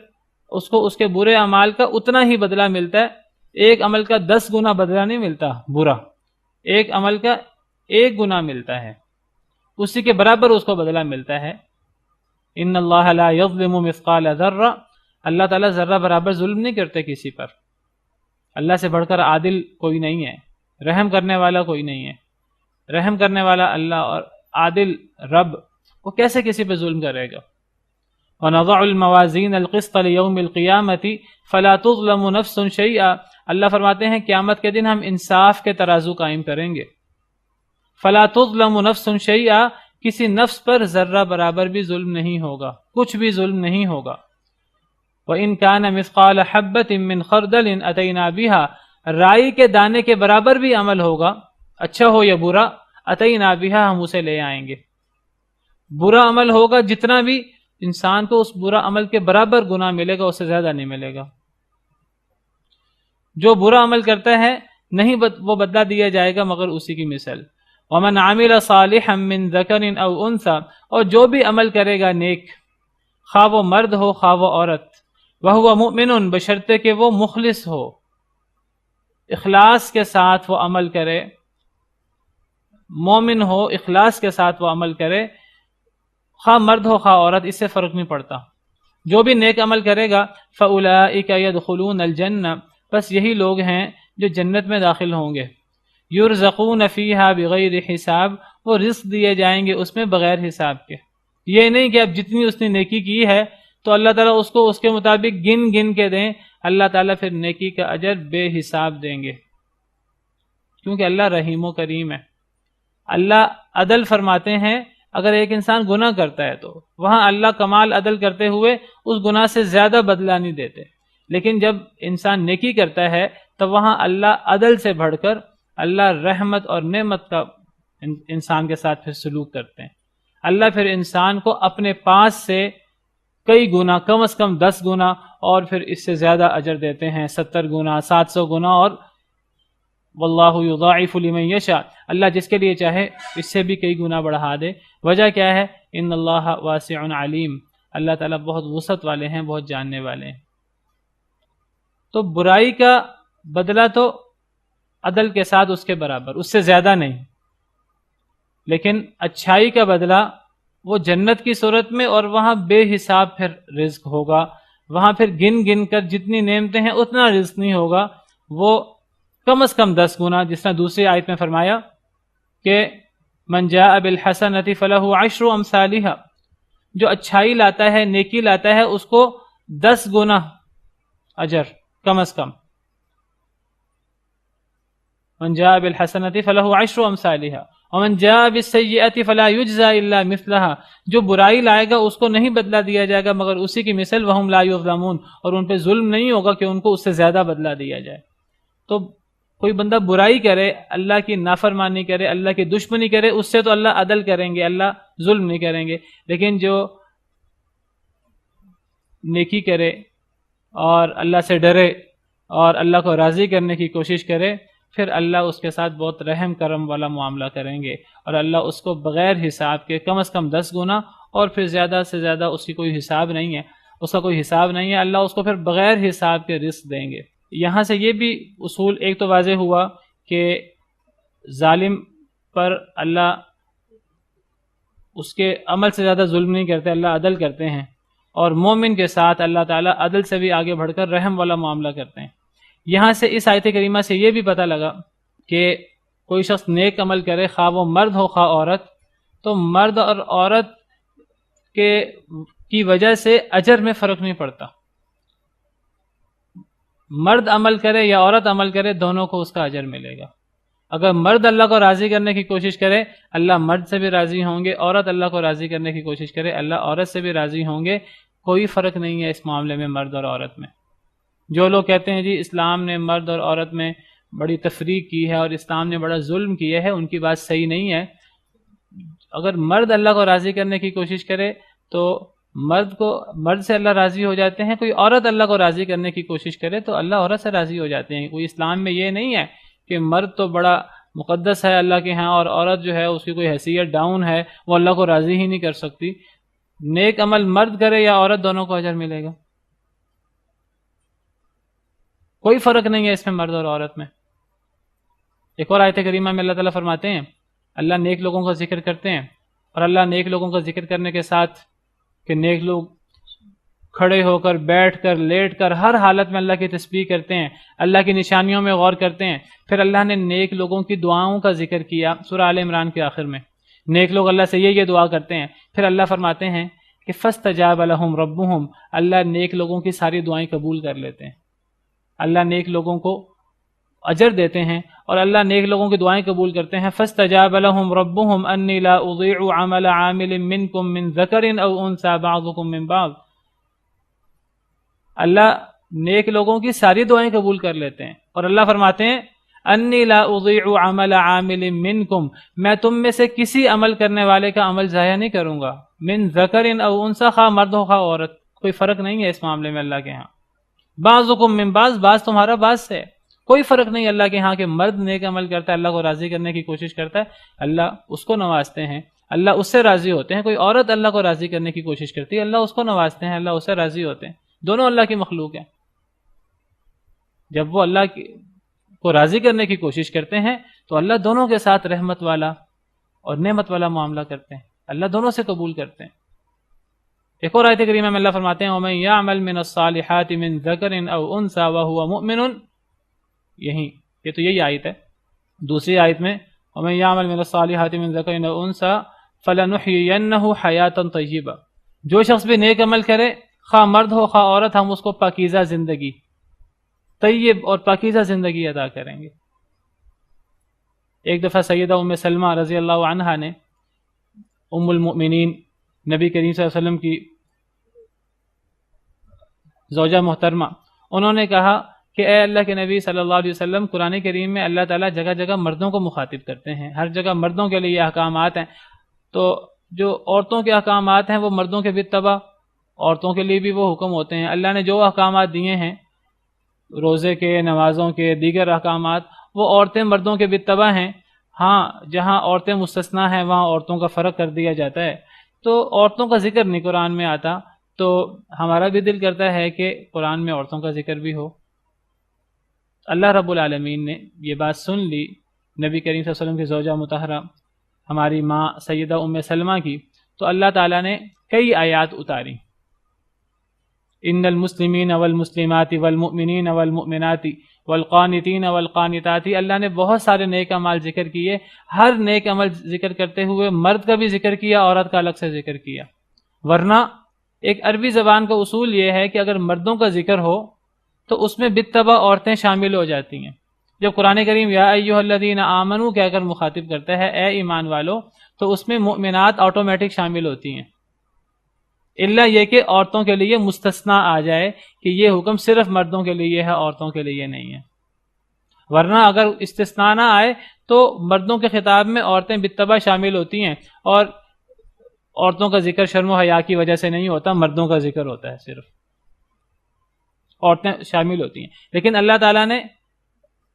اس کو اس کے برے اعمال کا اتنا ہی بدلہ ملتا ہے. ایک عمل کا 10 گنا بدلہ نہیں ملتا برا، ایک عمل کا 1 گنا ملتا ہے، اسی کے برابر اس کو بدلہ ملتا ہے. ان اللہ لا یظلم مثقال ذرہ، اللہ تعالیٰ ذرہ برابر ظلم نہیں کرتے کسی پر. اللہ سے بڑھ کر عادل کوئی نہیں ہے، رحم کرنے والا کوئی نہیں ہے. رحم کرنے والا اللہ اور عادل رب، وہ کیسے کسی پہ ظلم کرے گا؟ وَنَضَعُ الْمَوَازِينَ الْقِسْطَ لِيَوْمِ الْقِيَامَةِ فَلَا تُظْلَمُ نَفْسٌ شَيْئًا. اللہ فرماتے ہیں قیامت کے دن ہم انصاف کے ترازو قائم کریں گے. فَلَا تُظْلَمُ نَفْسٌ شَيْئًا، کسی نفس پر ذرہ برابر بھی ظلم نہیں ہوگا، کچھ بھی ظلم نہیں ہوگا. وَإِن كَانَ مِثْقَالَ حَبَّةٍ مِّنْ خَرْدَلٍ أَتَيْنَا بِهَا، رائی کے دانے کے برابر بھی عمل ہوگا، اچھا ہو یا برا، أَتَيْنَا بِهَا، ہم اسے لے آئیں گے. برا عمل ہوگا جتنا بھی انسان کو اس برا عمل کے برابر گناہ ملے گا، اس سے زیادہ نہیں ملے گا. جو برا عمل کرتا ہے نہیں وہ بدلہ دیا جائے گا مگر اسی کی مثل. وَمَنْ عَمِلَ صَالِحًا مِّن ذَكَرٍ أَوْ أُنثَىٰ، اور جو بھی عمل کرے گا نیک، خواہ وہ مرد ہو خواہ وہ عورت، وَهُوَ مُؤْمِنٌ، بشرطے کہ وہ مخلص ہو، اخلاص کے ساتھ وہ عمل کرے، مومن ہو، اخلاص کے ساتھ وہ عمل کرے، خواہ مرد ہو خواہ عورت، اس سے فرق نہیں پڑتا. جو بھی نیک عمل کرے گا فَأُولَٰئِكَ يَدْخُلُونَ الْجَنَّةَ، بس یہی لوگ ہیں جو جنت میں داخل ہوں گے. يُرْزَقُونَ فِيهَا بِغَيْرِ حساب، وہ رزق دیے جائیں گے اس میں بغیر حساب کے. یہ نہیں کہ اب جتنی اس نے نیکی کی ہے تو اللہ تعالیٰ اس کو اس کے مطابق گن گن کے دیں، اللہ تعالیٰ پھر نیکی کا اجر بے حساب دیں گے، کیونکہ اللہ رحیم و کریم ہے۔ اللہ عدل فرماتے ہیں، اگر ایک انسان گناہ کرتا ہے تو وہاں اللہ کمال عدل کرتے ہوئے اس گناہ سے زیادہ بدلہ نہیں دیتے، لیکن جب انسان نیکی کرتا ہے تو وہاں اللہ عدل سے بڑھ کر اللہ رحمت اور نعمت کا انسان کے ساتھ پھر سلوک کرتے ہیں۔ اللہ پھر انسان کو اپنے پاس سے کئی گنا، کم از کم 10 گنا اور پھر اس سے زیادہ اجر دیتے ہیں، 70 گنا، 700 گنا، اور واللہ یضاعف لمن یشاء، اللہ جس کے لیے چاہے اس سے بھی کئی گنا بڑھا دے۔ وجہ کیا ہے؟ ان اللہ واسع علیم، اللہ تعالیٰ بہت وسعت والے ہیں، بہت جاننے والے ہیں۔ تو برائی کا بدلہ تو عدل کے ساتھ اس کے برابر، اس سے زیادہ نہیں، لیکن اچھائی کا بدلہ وہ جنت کی صورت میں، اور وہاں بے حساب پھر رزق ہوگا، وہاں پھر گن گن کر جتنی نعمتیں ہیں اتنا رزق نہیں ہوگا، وہ کم از کم 10 گنا، جس طرح دوسری آیت میں فرمایا کہ من جاء بالحسنۃ فلہ 10 امثالھا، جو اچھائی لاتا ہے، نیکی لاتا ہے، اس کو 10 گنا اجر کم از کم۔ من جاء بالحسنۃ فلہ 10 امثالھا ومن جاء بالسیئۃ فلا یجزى الا مثلھا، جو برائی لائے گا اس کو نہیں بدلہ دیا جائے گا مگر اسی کی مثل، وہم لا یظلمون، اور ان پہ ظلم نہیں ہوگا کہ ان کو اس سے زیادہ بدلہ دیا جائے۔ تو کوئی بندہ برائی کرے، اللہ کی نافرمانی کرے، اللہ کی دشمنی کرے، اس سے تو اللہ عدل کریں گے، اللہ ظلم نہیں کریں گے، لیکن جو نیکی کرے اور اللہ سے ڈرے اور اللہ کو راضی کرنے کی کوشش کرے، پھر اللہ اس کے ساتھ بہت رحم کرم والا معاملہ کریں گے، اور اللہ اس کو بغیر حساب کے کم از کم 10 گنا اور پھر زیادہ سے زیادہ، اس کی کوئی حساب نہیں ہے، اس کا کوئی حساب نہیں ہے، اللہ اس کو پھر بغیر حساب کے رزق دیں گے۔ یہاں سے یہ بھی اصول ایک تو واضح ہوا کہ ظالم پر اللہ اس کے عمل سے زیادہ ظلم نہیں کرتے، اللہ عدل کرتے ہیں، اور مومن کے ساتھ اللہ تعالیٰ عدل سے بھی آگے بڑھ کر رحم والا معاملہ کرتے ہیں۔ یہاں سے اس آیت کریمہ سے یہ بھی پتہ لگا کہ کوئی شخص نیک عمل کرے، خواہ وہ مرد ہو خواہ عورت، تو مرد اور عورت کی وجہ سے اجر میں فرق نہیں پڑتا۔ مرد عمل کرے یا عورت عمل کرے، دونوں کو اس کا اجر ملے گا۔ اگر مرد اللہ کو راضی کرنے کی کوشش کرے، اللہ مرد سے بھی راضی ہوں گے، عورت اللہ کو راضی کرنے کی کوشش کرے، اللہ عورت سے بھی راضی ہوں گے۔ کوئی فرق نہیں ہے اس معاملے میں مرد اور عورت میں۔ جو لوگ کہتے ہیں جی اسلام نے مرد اور عورت میں بڑی تفریق کی ہے اور اسلام نے بڑا ظلم کیا ہے، ان کی بات صحیح نہیں ہے۔ اگر مرد اللہ کو راضی کرنے کی کوشش کرے تو مرد سے اللہ راضی ہو جاتے ہیں، کوئی عورت اللہ کو راضی کرنے کی کوشش کرے تو اللہ عورت سے راضی ہو جاتے ہیں۔ کوئی اسلام میں یہ نہیں ہے کہ مرد تو بڑا مقدس ہے اللہ کے ہاں اور عورت جو ہے اس کی کوئی حیثیت ڈاؤن ہے، وہ اللہ کو راضی ہی نہیں کر سکتی۔ نیک عمل مرد کرے یا عورت، دونوں کو اجر ملے گا، کوئی فرق نہیں ہے اس میں مرد اور عورت میں۔ ایک اور آیت کریمہ میں اللہ تعالیٰ فرماتے ہیں، اللہ نیک لوگوں کا ذکر کرتے ہیں، اور اللہ نیک لوگوں کا ذکر کرنے کے ساتھ کہ نیک لوگ کھڑے ہو کر، بیٹھ کر، لیٹ کر، ہر حالت میں اللہ کی تسبیح کرتے ہیں، اللہ کی نشانیوں میں غور کرتے ہیں۔ پھر اللہ نے نیک لوگوں کی دعاؤں کا ذکر کیا سورہ آل عمران کے آخر میں۔ نیک لوگ اللہ سے یہ دعا کرتے ہیں، پھر اللہ فرماتے ہیں کہ فاستجاب لهم ربهم، اللہ نیک لوگوں کی ساری دعائیں قبول کر لیتے ہیں۔ اللہ نیک لوگوں کو اجر دیتے ہیں اور اللہ نیک لوگوں کی دعائیں قبول کرتے ہیں۔ فاستجاب لهم ربهم انی لا اضيع عمل عامل منکم من ذکر او انثى بعضکم من بعض، اللہ نیک لوگوں کی ساری دعائیں قبول کر لیتے ہیں، اور اللہ فرماتے ہیں انی لا اضيع عمل عامل منکم، میں تم میں سے کسی عمل کرنے والے کا عمل ضائع نہیں کروں گا، من ذکر او انثى، خواہ مرد ہو خواہ عورت، کوئی فرق نہیں ہے اس معاملے میں اللہ کے ہاں۔ بعضکم من بعض، بعض تمہارا بعض سے، کوئی فرق نہیں اللہ کے ہاں کہ مرد نیک عمل کرتا ہے، اللہ کو راضی کرنے کی کوشش کرتا ہے، اللہ اس کو نوازتے ہیں، اللہ اس سے راضی ہوتے ہیں۔ کوئی عورت اللہ کو راضی کرنے کی کوشش کرتی ہے، اللہ اس کو نوازتے ہیں، اللہ اس سے راضی ہوتے ہیں۔ دونوں اللہ کی مخلوق ہیں۔ جب وہ اللہ کو راضی کرنے کی کوشش کرتے ہیں تو اللہ دونوں کے ساتھ رحمت والا اور نعمت والا معاملہ کرتے ہیں، اللہ دونوں سے قبول کرتے ہیں۔ ایک اور آیت کریمہ میں اللہ فرماتے ہیں وَمَن يَعْمَلْ مِنَ الصَّالِحَاتِ مِن ذَكَرٍ أَوْ أُنثَىٰ وَهُوَ مُؤْمِنٌ، یہ تو یہی آیت ہے۔ دوسری آیت میں وَمَن يَعْمَلْ مِنَ الصَّالِحَاتِ مِن ذَكَرٍ أَوْ أُنثَىٰ فَلَنُحْيِيَنَّهُ حَيَاةً طَيِّبَةً، جو شخص بھی نیک عمل کرے، خواہ مرد ہو خواہ عورت، ہم اس کو پاکیزہ زندگی، طیب اور پاکیزہ زندگی عطا کریں گے۔ ایک دفعہ سیدہ ام سلمہ رضی اللہ عنہا نے، ام المؤمنین نبی کریم صلی اللہ علیہ وسلم کی زوجہ محترمہ، انہوں نے کہا کہ اے اللہ کے نبی صلی اللہ علیہ وسلم، قرآن کریم میں اللہ تعالیٰ جگہ جگہ مردوں کو مخاطب کرتے ہیں، ہر جگہ مردوں کے لیے احکامات ہیں، تو جو عورتوں کے احکامات ہیں وہ مردوں کے بالتبع عورتوں کے لیے بھی وہ حکم ہوتے ہیں۔ اللہ نے جو احکامات دیے ہیں روزے کے، نمازوں کے، دیگر احکامات، وہ عورتیں مردوں کے بالتبع ہیں۔ ہاں جہاں عورتیں مستثنیٰ ہیں وہاں عورتوں کا فرق کر دیا جاتا ہے، تو عورتوں کا ذکر نہیں قرآن میں آتا، تو ہمارا بھی دل کرتا ہے کہ قرآن میں عورتوں کا ذکر بھی ہو۔ اللہ رب العالمین نے یہ بات سن لی نبی کریم صلی اللہ علیہ وسلم کی زوجہ مطہرہ ہماری ماں سیدہ ام سلمہ کی، تو اللہ تعالیٰ نے کئی آیات اتاری، ان المسلمین والمسلمات والمؤمنین والمؤمنات والقانتین والقانتات، اللہ نے بہت سارے نیک اعمال ذکر کیے، ہر نیک عمل ذکر کرتے ہوئے مرد کا بھی ذکر کیا، عورت کا الگ سے ذکر کیا۔ ورنہ ایک عربی زبان کا اصول یہ ہے کہ اگر مردوں کا ذکر ہو تو اس میں بالتبع عورتیں شامل ہو جاتی ہیں۔ جب قرآن کریم یا ایھا الذین آمنوا کہہ کر مخاطب کرتا ہے اے ایمان والو، تو اس میں مؤمنات آٹومیٹک شامل ہوتی ہیں، الا یہ کہ عورتوں کے لیے مستثنیٰ آ جائے کہ یہ حکم صرف مردوں کے لیے ہے، عورتوں کے لیے نہیں ہے۔ ورنہ اگر استثناء نہ آئے تو مردوں کے خطاب میں عورتیں بالتبع شامل ہوتی ہیں، اور عورتوں کا ذکر شرم و حیا کی وجہ سے نہیں ہوتا، مردوں کا ذکر ہوتا ہے، صرف عورتیں شامل ہوتی ہیں۔ لیکن اللہ تعالیٰ نے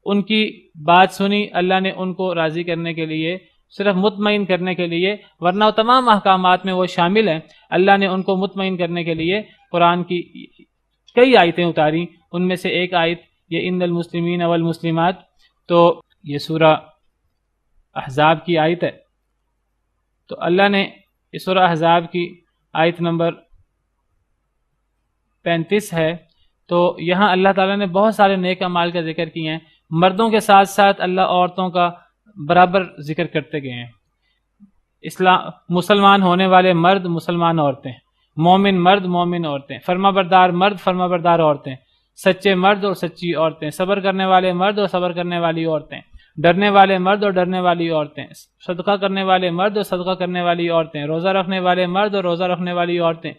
ان کی بات سنی، اللہ نے ان کو راضی کرنے کے لیے، صرف مطمئن کرنے کے لیے، ورنہ تمام احکامات میں وہ شامل ہیں، اللہ نے ان کو مطمئن کرنے کے لیے قرآن کی کئی آیتیں اتاری۔ ان میں سے ایک آیت یہ ان المسلمین والمسلمات، تو یہ سورہ احزاب کی آیت ہے، تو اللہ نے اس سورہ احزاب کی آیت نمبر 35 ہے، تو یہاں اللہ تعالیٰ نے بہت سارے نیک اعمال کا ذکر کیے ہیں، مردوں کے ساتھ ساتھ اللہ عورتوں کا برابر ذکر کرتے گئے ہیں۔ مسلمان ہونے والے مرد، مسلمان عورتیں، مومن مرد، مومن عورتیں، فرما بردار مرد، فرما بردار عورتیں، سچے مرد اور سچی عورتیں، صبر کرنے والے مرد اور صبر کرنے والی عورتیں، ڈرنے والے مرد اور ڈرنے والی عورتیں، صدقہ کرنے والے مرد اور صدقہ کرنے والی عورتیں، روزہ رکھنے والے مرد اور روزہ رکھنے والی عورتیں،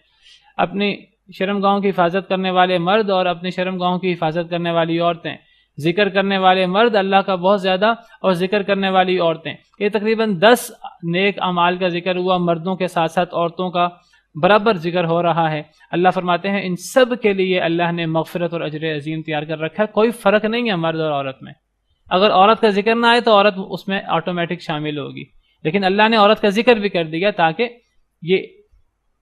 اپنی شرم گاہوں کی حفاظت کرنے والے مرد اور اپنی شرم گاہوں کی حفاظت کرنے والی عورتیں، ذکر کرنے والے مرد اللہ کا بہت زیادہ اور ذکر کرنے والی عورتیں۔ یہ تقریباً 10 نیک اعمال کا ذکر ہوا، مردوں کے ساتھ ساتھ عورتوں کا برابر ذکر ہو رہا ہے۔ اللہ فرماتے ہیں ان سب کے لیے اللہ نے مغفرت اور اجر عظیم تیار کر رکھا ہے، کوئی فرق نہیں ہے مرد اور عورت میں۔ اگر عورت کا ذکر نہ آئے تو عورت اس میں آٹومیٹک شامل ہوگی، لیکن اللہ نے عورت کا ذکر بھی کر دیا تاکہ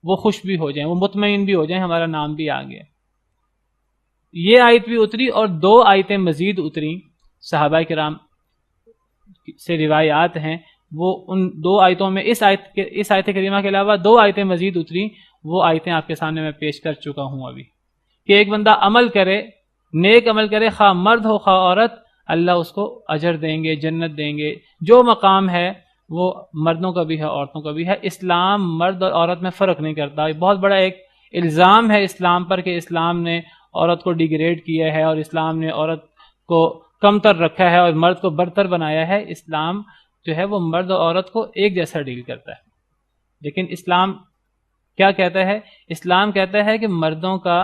وہ خوش بھی ہو جائیں، وہ مطمئن بھی ہو جائیں، ہمارا نام بھی آ گیا۔ یہ آیت بھی اتری اور 2 آیتیں مزید اتری، صحابہ کرام سے روایات ہیں، وہ ان 2 آیتوں میں اس آیت کریمہ کے علاوہ 2 آیتیں مزید اتری، وہ آیتیں آپ کے سامنے میں پیش کر چکا ہوں ابھی، کہ ایک بندہ عمل کرے، نیک عمل کرے، خواہ مرد ہو خواہ عورت، اللہ اس کو اجر دیں گے، جنت دیں گے۔ جو مقام ہے وہ مردوں کا بھی ہے، عورتوں کا بھی ہے۔ اسلام مرد اور عورت میں فرق نہیں کرتا۔ یہ بہت بڑا ایک الزام ہے اسلام پر کہ اسلام نے عورت کو ڈیگریڈ کیا ہے اور اسلام نے عورت کو کمتر رکھا ہے اور مرد کو برتر بنایا ہے۔ اسلام جو ہے وہ مرد اور عورت کو ایک جیسا ڈیل کرتا ہے، لیکن اسلام کیا کہتا ہے؟ اسلام کہتا ہے کہ مردوں کا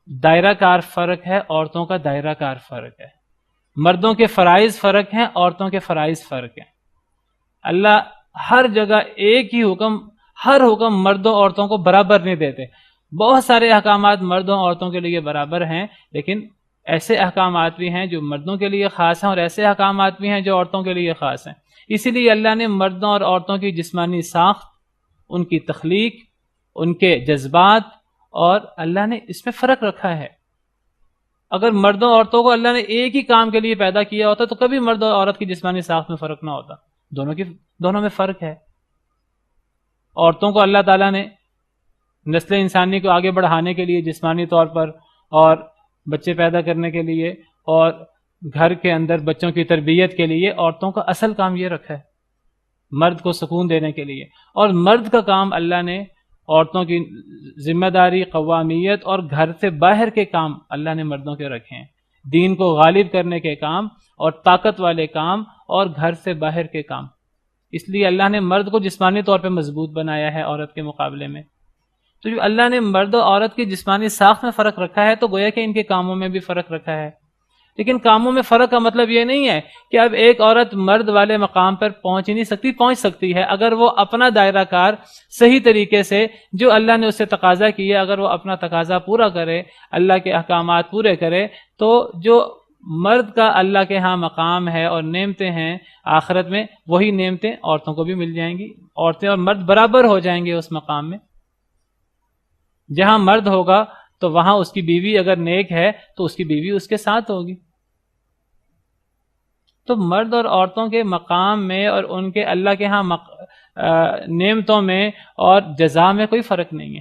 دائرہ کار فرق ہے، عورتوں کا دائرہ کار فرق ہے، مردوں کے فرائض فرق ہیں، عورتوں کے فرائض فرق ہیں۔ اللہ ہر جگہ ایک ہی حکم، ہر حکم مردوں عورتوں کو برابر نہیں دیتے۔ بہت سارے احکامات مردوں عورتوں کے لیے برابر ہیں، لیکن ایسے احکامات بھی ہیں جو مردوں کے لیے خاص ہیں اور ایسے احکامات بھی ہیں جو عورتوں کے لیے خاص ہیں۔ اسی لیے اللہ نے مردوں اور عورتوں کی جسمانی ساخت، ان کی تخلیق، ان کے جذبات، اور اللہ نے اس میں فرق رکھا ہے۔ اگر مردوں اور عورتوں کو اللہ نے ایک ہی کام کے لیے پیدا کیا ہوتا تو کبھی مرد اور عورت کی جسمانی ساخت میں فرق نہ ہوتا۔ دونوں میں فرق ہے۔ عورتوں کو اللہ تعالیٰ نے نسل انسانی کو آگے بڑھانے کے لیے جسمانی طور پر اور بچے پیدا کرنے کے لیے اور گھر کے اندر بچوں کی تربیت کے لیے عورتوں کا اصل کام یہ رکھا ہے، مرد کو سکون دینے کے لیے، اور مرد کا کام اللہ نے عورتوں کی ذمہ داری، قوامیت اور گھر سے باہر کے کام اللہ نے مردوں کے رکھے ہیں، دین کو غالب کرنے کے کام اور طاقت والے کام اور گھر سے باہر کے کام۔ اس لیے اللہ نے مرد کو جسمانی طور پہ مضبوط بنایا ہے عورت کے مقابلے میں۔ تو جو اللہ نے مرد اور عورت کی جسمانی ساخت میں فرق رکھا ہے تو گویا کہ ان کے کاموں میں بھی فرق رکھا ہے، لیکن کاموں میں فرق کا مطلب یہ نہیں ہے کہ اب ایک عورت مرد والے مقام پر پہنچ ہی نہیں سکتی، پہنچ سکتی ہے اگر وہ اپنا دائرہ کار صحیح طریقے سے جو اللہ نے اس سے تقاضا کیا اگر وہ اپنا تقاضا پورا کرے، اللہ کے احکامات پورے کرے، تو جو مرد کا اللہ کے ہاں مقام ہے اور نعمتیں ہیں آخرت میں، وہی نعمتیں عورتوں کو بھی مل جائیں گی، عورتیں اور مرد برابر ہو جائیں گے اس مقام میں۔ جہاں مرد ہوگا تو وہاں اس کی بیوی اگر نیک ہے تو اس کی بیوی اس کے ساتھ ہوگی۔ تو مرد اور عورتوں کے مقام میں اور ان کے اللہ کے ہاں نعمتوں میں اور جزا میں کوئی فرق نہیں ہے۔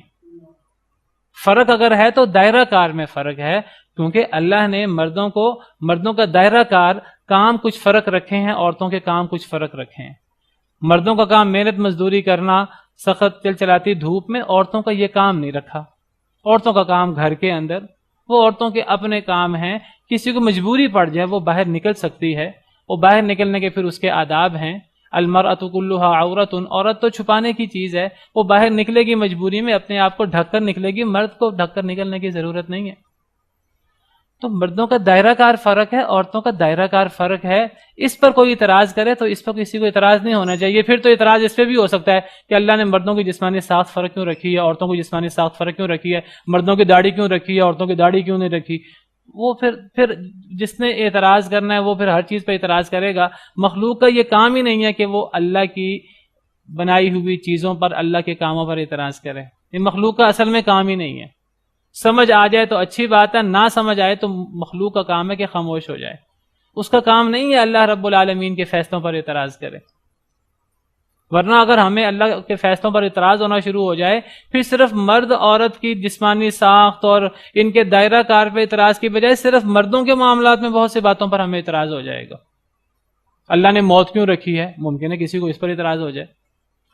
فرق اگر ہے تو دائرہ کار میں فرق ہے، کیونکہ اللہ نے مردوں کا دائرہ کار کام کچھ فرق رکھے ہیں، عورتوں کے کام کچھ فرق رکھے ہیں۔ مردوں کا کام محنت مزدوری کرنا، سخت چل چلاتی دھوپ میں، عورتوں کا یہ کام نہیں رکھا۔ عورتوں کا کام گھر کے اندر، وہ عورتوں کے اپنے کام ہیں، کسی کو مجبوری پڑ جائے وہ باہر نکل سکتی ہے، وہ باہر نکلنے کے پھر اس کے آداب ہیں۔ المرأۃ کلھا عورۃ، عورت تو چھپانے کی چیز ہے، وہ باہر نکلے گی مجبوری میں، اپنے آپ کو ڈھک کر نکلے گی، مرد کو ڈھک کر نکلنے کی ضرورت نہیں ہے۔ تو مردوں کا دائرہ کار فرق ہے، عورتوں کا دائرہ کار فرق ہے۔ اس پر کوئی اعتراض کرے تو اس پر کسی کو اعتراض نہیں ہونا چاہیے۔ پھر تو اعتراض اس پہ بھی ہو سکتا ہے کہ اللہ نے مردوں کی جسمانی ساخت فرق کیوں رکھی ہے، عورتوں کی جسمانی ساخت فرق کیوں رکھی ہے، مردوں کی داڑھی کیوں رکھی ہے، عورتوں کی داڑھی کیوں نہیں رکھی۔ وہ پھر جس نے اعتراض کرنا ہے وہ پھر ہر چیز پہ اعتراض کرے گا۔ مخلوق کا یہ کام ہی نہیں ہے کہ وہ اللہ کی بنائی ہوئی چیزوں پر، اللہ کے کاموں پر اعتراض کرے۔ یہ مخلوق کا اصل میں کام ہی نہیں ہے۔ سمجھ آ جائے تو اچھی بات ہے، نہ سمجھ آئے تو مخلوق کا کام ہے کہ خاموش ہو جائے۔ اس کا کام نہیں ہے اللہ رب العالمین کے فیصلوں پر اعتراض کرے۔ ورنہ اگر ہمیں اللہ کے فیصلوں پر اعتراض ہونا شروع ہو جائے، پھر صرف مرد عورت کی جسمانی ساخت اور ان کے دائرہ کار پہ اعتراض کی بجائے صرف مردوں کے معاملات میں بہت سی باتوں پر ہمیں اعتراض ہو جائے گا۔ اللہ نے موت کیوں رکھی ہے، ممکن ہے کسی کو اس پر اعتراض ہو جائے۔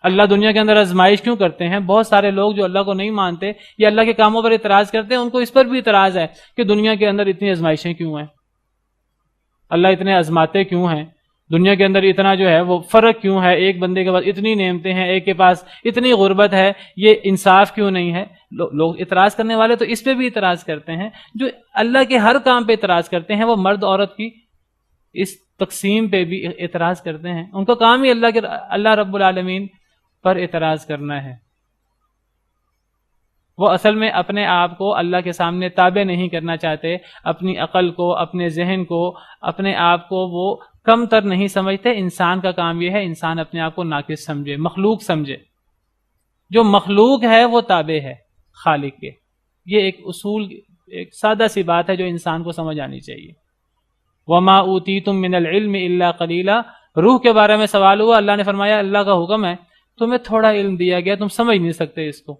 اللہ دنیا کے اندر آزمائش کیوں کرتے ہیں، بہت سارے لوگ جو اللہ کو نہیں مانتے یا اللہ کے کاموں پر اعتراض کرتے ہیں، ان کو اس پر بھی اعتراض ہے کہ دنیا کے اندر اتنی آزمائشیں کیوں ہیں، اللہ اتنے آزماتے کیوں ہیں، دنیا کے اندر اتنا جو ہے وہ فرق کیوں ہے، ایک بندے کے پاس اتنی نعمتیں ہیں، ایک کے پاس اتنی غربت ہے، یہ انصاف کیوں نہیں ہے۔ لوگ اعتراض کرنے والے تو اس پہ بھی اعتراض کرتے ہیں، جو اللہ کے ہر کام پہ اعتراض کرتے ہیں وہ مرد عورت کی اس تقسیم پہ بھی اعتراض کرتے ہیں۔ ان کا کام ہی اللہ رب العالمین پر اعتراض کرنا ہے۔ وہ اصل میں اپنے آپ کو اللہ کے سامنے تابع نہیں کرنا چاہتے، اپنی عقل کو، اپنے ذہن کو، اپنے آپ کو وہ کم تر نہیں سمجھتے۔ انسان کا کام یہ ہے انسان اپنے آپ کو ناقص سمجھے، مخلوق سمجھے۔ جو مخلوق ہے وہ تابع ہے خالق کے۔ یہ ایک اصول، ایک سادہ سی بات ہے جو انسان کو سمجھ آنی چاہیے۔ وَمَا أُوتِيتُم مِّنَ الْعِلْمِ إِلَّا قَلِيلًا، روح کے بارے میں سوال ہوا، اللہ نے فرمایا اللہ کا حکم ہے، تمہیں تھوڑا علم دیا گیا، تم سمجھ نہیں سکتے اس کو،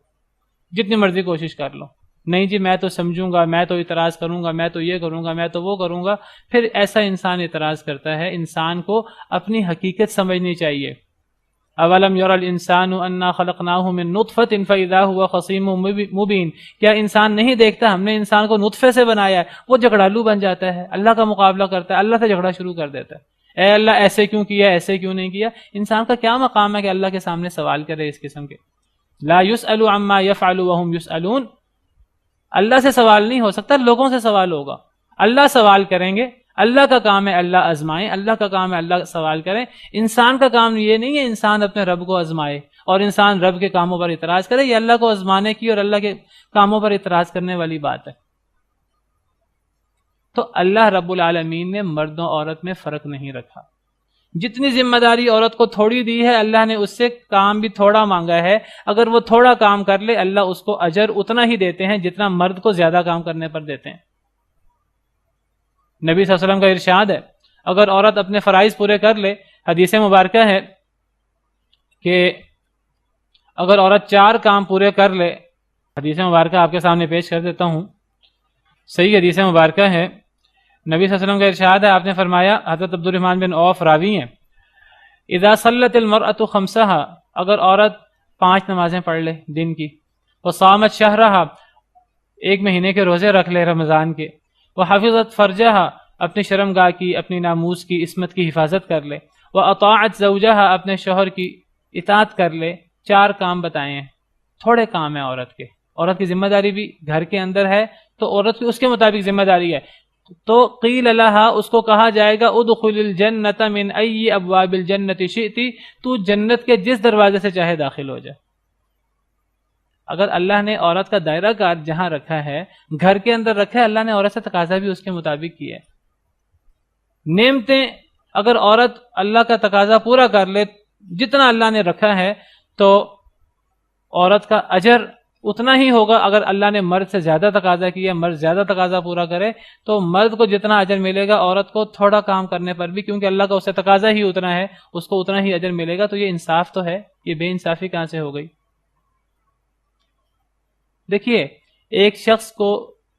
جتنی مرضی کوشش کر لو۔ نہیں جی میں تو سمجھوں گا، میں تو اعتراض کروں گا، میں تو یہ کروں گا، میں تو وہ کروں گا۔ پھر ایسا انسان اعتراض کرتا ہے۔ انسان کو اپنی حقیقت سمجھنی چاہیے۔ اولم یری الانسان انا خلقناہ من نطفۃ فاذا هو خصیم مبین، کیا انسان نہیں دیکھتا ہم نے انسان کو نطفے سے بنایا ہے، وہ جھگڑالو بن جاتا ہے، اللہ کا مقابلہ کرتا ہے، اللہ سے جھگڑا شروع کر دیتا ہے، اے اللہ ایسے کیوں کیا، ایسے کیوں نہیں کیا۔ انسان کا کیا مقام ہے کہ اللہ کے سامنے سوال کرے اس قسم کے؟ لا يسأل عما يفعل وهم يسألون، اللہ سے سوال نہیں ہو سکتا، لوگوں سے سوال ہوگا۔ اللہ سوال کریں گے، اللہ کا کام ہے اللہ آزمائیں، اللہ کا کام ہے اللہ سوال کریں۔ انسان کا کام یہ نہیں ہے انسان اپنے رب کو آزمائے اور انسان رب کے کاموں پر اعتراض کرے، یہ اللہ کو آزمانے کی اور اللہ کے کاموں پر اعتراض کرنے والی بات ہے۔ تو اللہ رب العالمین نے مردوں عورت میں فرق نہیں رکھا۔ جتنی ذمہ داری عورت کو تھوڑی دی ہے، اللہ نے اس سے کام بھی تھوڑا مانگا ہے۔ اگر وہ تھوڑا کام کر لے اللہ اس کو اجر اتنا ہی دیتے ہیں جتنا مرد کو زیادہ کام کرنے پر دیتے ہیں۔ نبی صلی اللہ علیہ وسلم کا ارشاد ہے اگر عورت اپنے فرائض پورے کر لے، حدیث مبارکہ ہے کہ اگر عورت 4 کام پورے کر لے، حدیث مبارکہ آپ کے سامنے پیش کر دیتا ہوں، صحیح حدیث مبارکہ ہے، نبی صلی اللہ علیہ وسلم کا ارشاد ہے، آپ نے فرمایا، حضرت عبد الرحمن بن عوف راوی ہیں، اذا صلت المرأة خمسها، اگر عورت 5 نمازیں پڑھ لے دن کی، وصامت شہرہا، ایک مہینے کے روزے رکھ لے رمضان کے، وحفظت فرجہا، اپنی شرمگاہ کی، اپنی ناموس کی، عصمت کی حفاظت کر لے، واطاعت زوجہا، اپنے شوہر کی اطاعت کر لے۔ 4 کام بتائے ہیں، تھوڑے کام ہیں عورت کے، عورت کی ذمہ داری بھی گھر کے اندر ہے تو عورت کی اس کے مطابق ذمہ داری ہے۔ تو قیل لہا، اس کو کہا جائے گا ادخل الجنت من ای ابواب الجنت شئت، تو جنت کے جس دروازے سے چاہے داخل ہو جائے۔ اگر اللہ نے عورت کا دائرہ کار جہاں رکھا ہے، گھر کے اندر رکھا ہے، اللہ نے عورت سے تقاضا بھی اس کے مطابق کیا ہے۔ نعمتیں اگر عورت اللہ کا تقاضا پورا کر لے جتنا اللہ نے رکھا ہے تو عورت کا اجر اتنا ہی ہوگا۔ اگر اللہ نے مرد سے زیادہ تقاضا کیا، مرد زیادہ تقاضا پورا کرے تو مرد کو جتنا اجر ملے گا عورت کو تھوڑا کام کرنے پر بھی، کیونکہ اللہ کا اس سے تقاضا ہی اتنا ہے، اس کو اتنا ہی اجر ملے گا۔ تو یہ انصاف تو ہے، یہ بے انصافی کہاں سے ہو گئی؟ دیکھیے، ایک شخص کو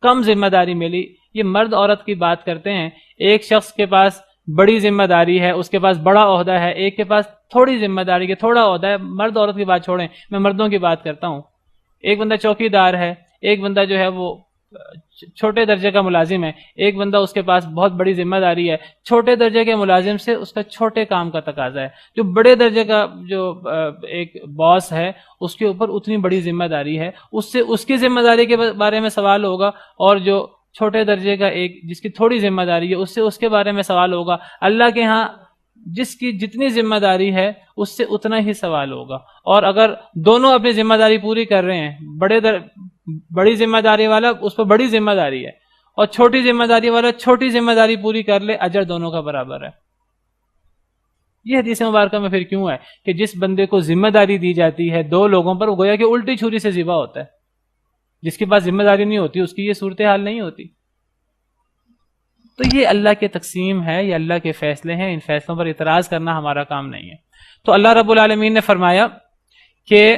کم ذمہ داری ملی، یہ مرد عورت کی بات کرتے ہیں، ایک شخص کے پاس بڑی ذمہ داری ہے، اس کے پاس بڑا عہدہ ہے، ایک کے پاس تھوڑی ذمہ داری ہے، تھوڑا عہدہ ہے۔ مرد عورت کی بات چھوڑیں، میں مردوں کی بات کرتا ہوں۔ ایک بندہ چوکی دار ہے، ایک بندہ جو ہے وہ چھوٹے درجے کا ملازم ہے، ایک بندہ اس کے پاس بہت بڑی ذمہ داری ہے۔ چھوٹے درجے کے ملازم سے اس کا چھوٹے کام کا تقاضا ہے، جو بڑے درجے کا جو ایک باس ہے اس کے اوپر اتنی بڑی ذمہ داری ہے، اس سے اس کی ذمہ داری کے بارے میں سوال ہوگا، اور جو چھوٹے درجے کا ایک جس کی تھوڑی ذمہ داری ہے اس سے اس کے بارے میں سوال ہوگا۔ اللہ کے ہاں جس کی جتنی ذمہ داری ہے اس سے اتنا ہی سوال ہوگا۔ اور اگر دونوں اپنی ذمہ داری پوری کر رہے ہیں، بڑی ذمہ داری والا اس پر بڑی ذمہ داری ہے اور چھوٹی ذمہ داری والا چھوٹی ذمہ داری پوری کر لے، اجر دونوں کا برابر ہے۔ یہ حدیث مبارکہ میں پھر کیوں ہے کہ جس بندے کو ذمہ داری دی جاتی ہے 2 لوگوں پر، وہ گویا کہ الٹی چھری سے ذبح ہوتا ہے۔ جس کے پاس ذمہ داری نہیں ہوتی اس کی یہ صورتحال نہیں ہوتی۔ تو یہ اللہ کی تقسیم ہے، یہ اللہ کے فیصلے ہیں، ان فیصلوں پر اعتراض کرنا ہمارا کام نہیں ہے۔ تو اللہ رب العالمین نے فرمایا کہ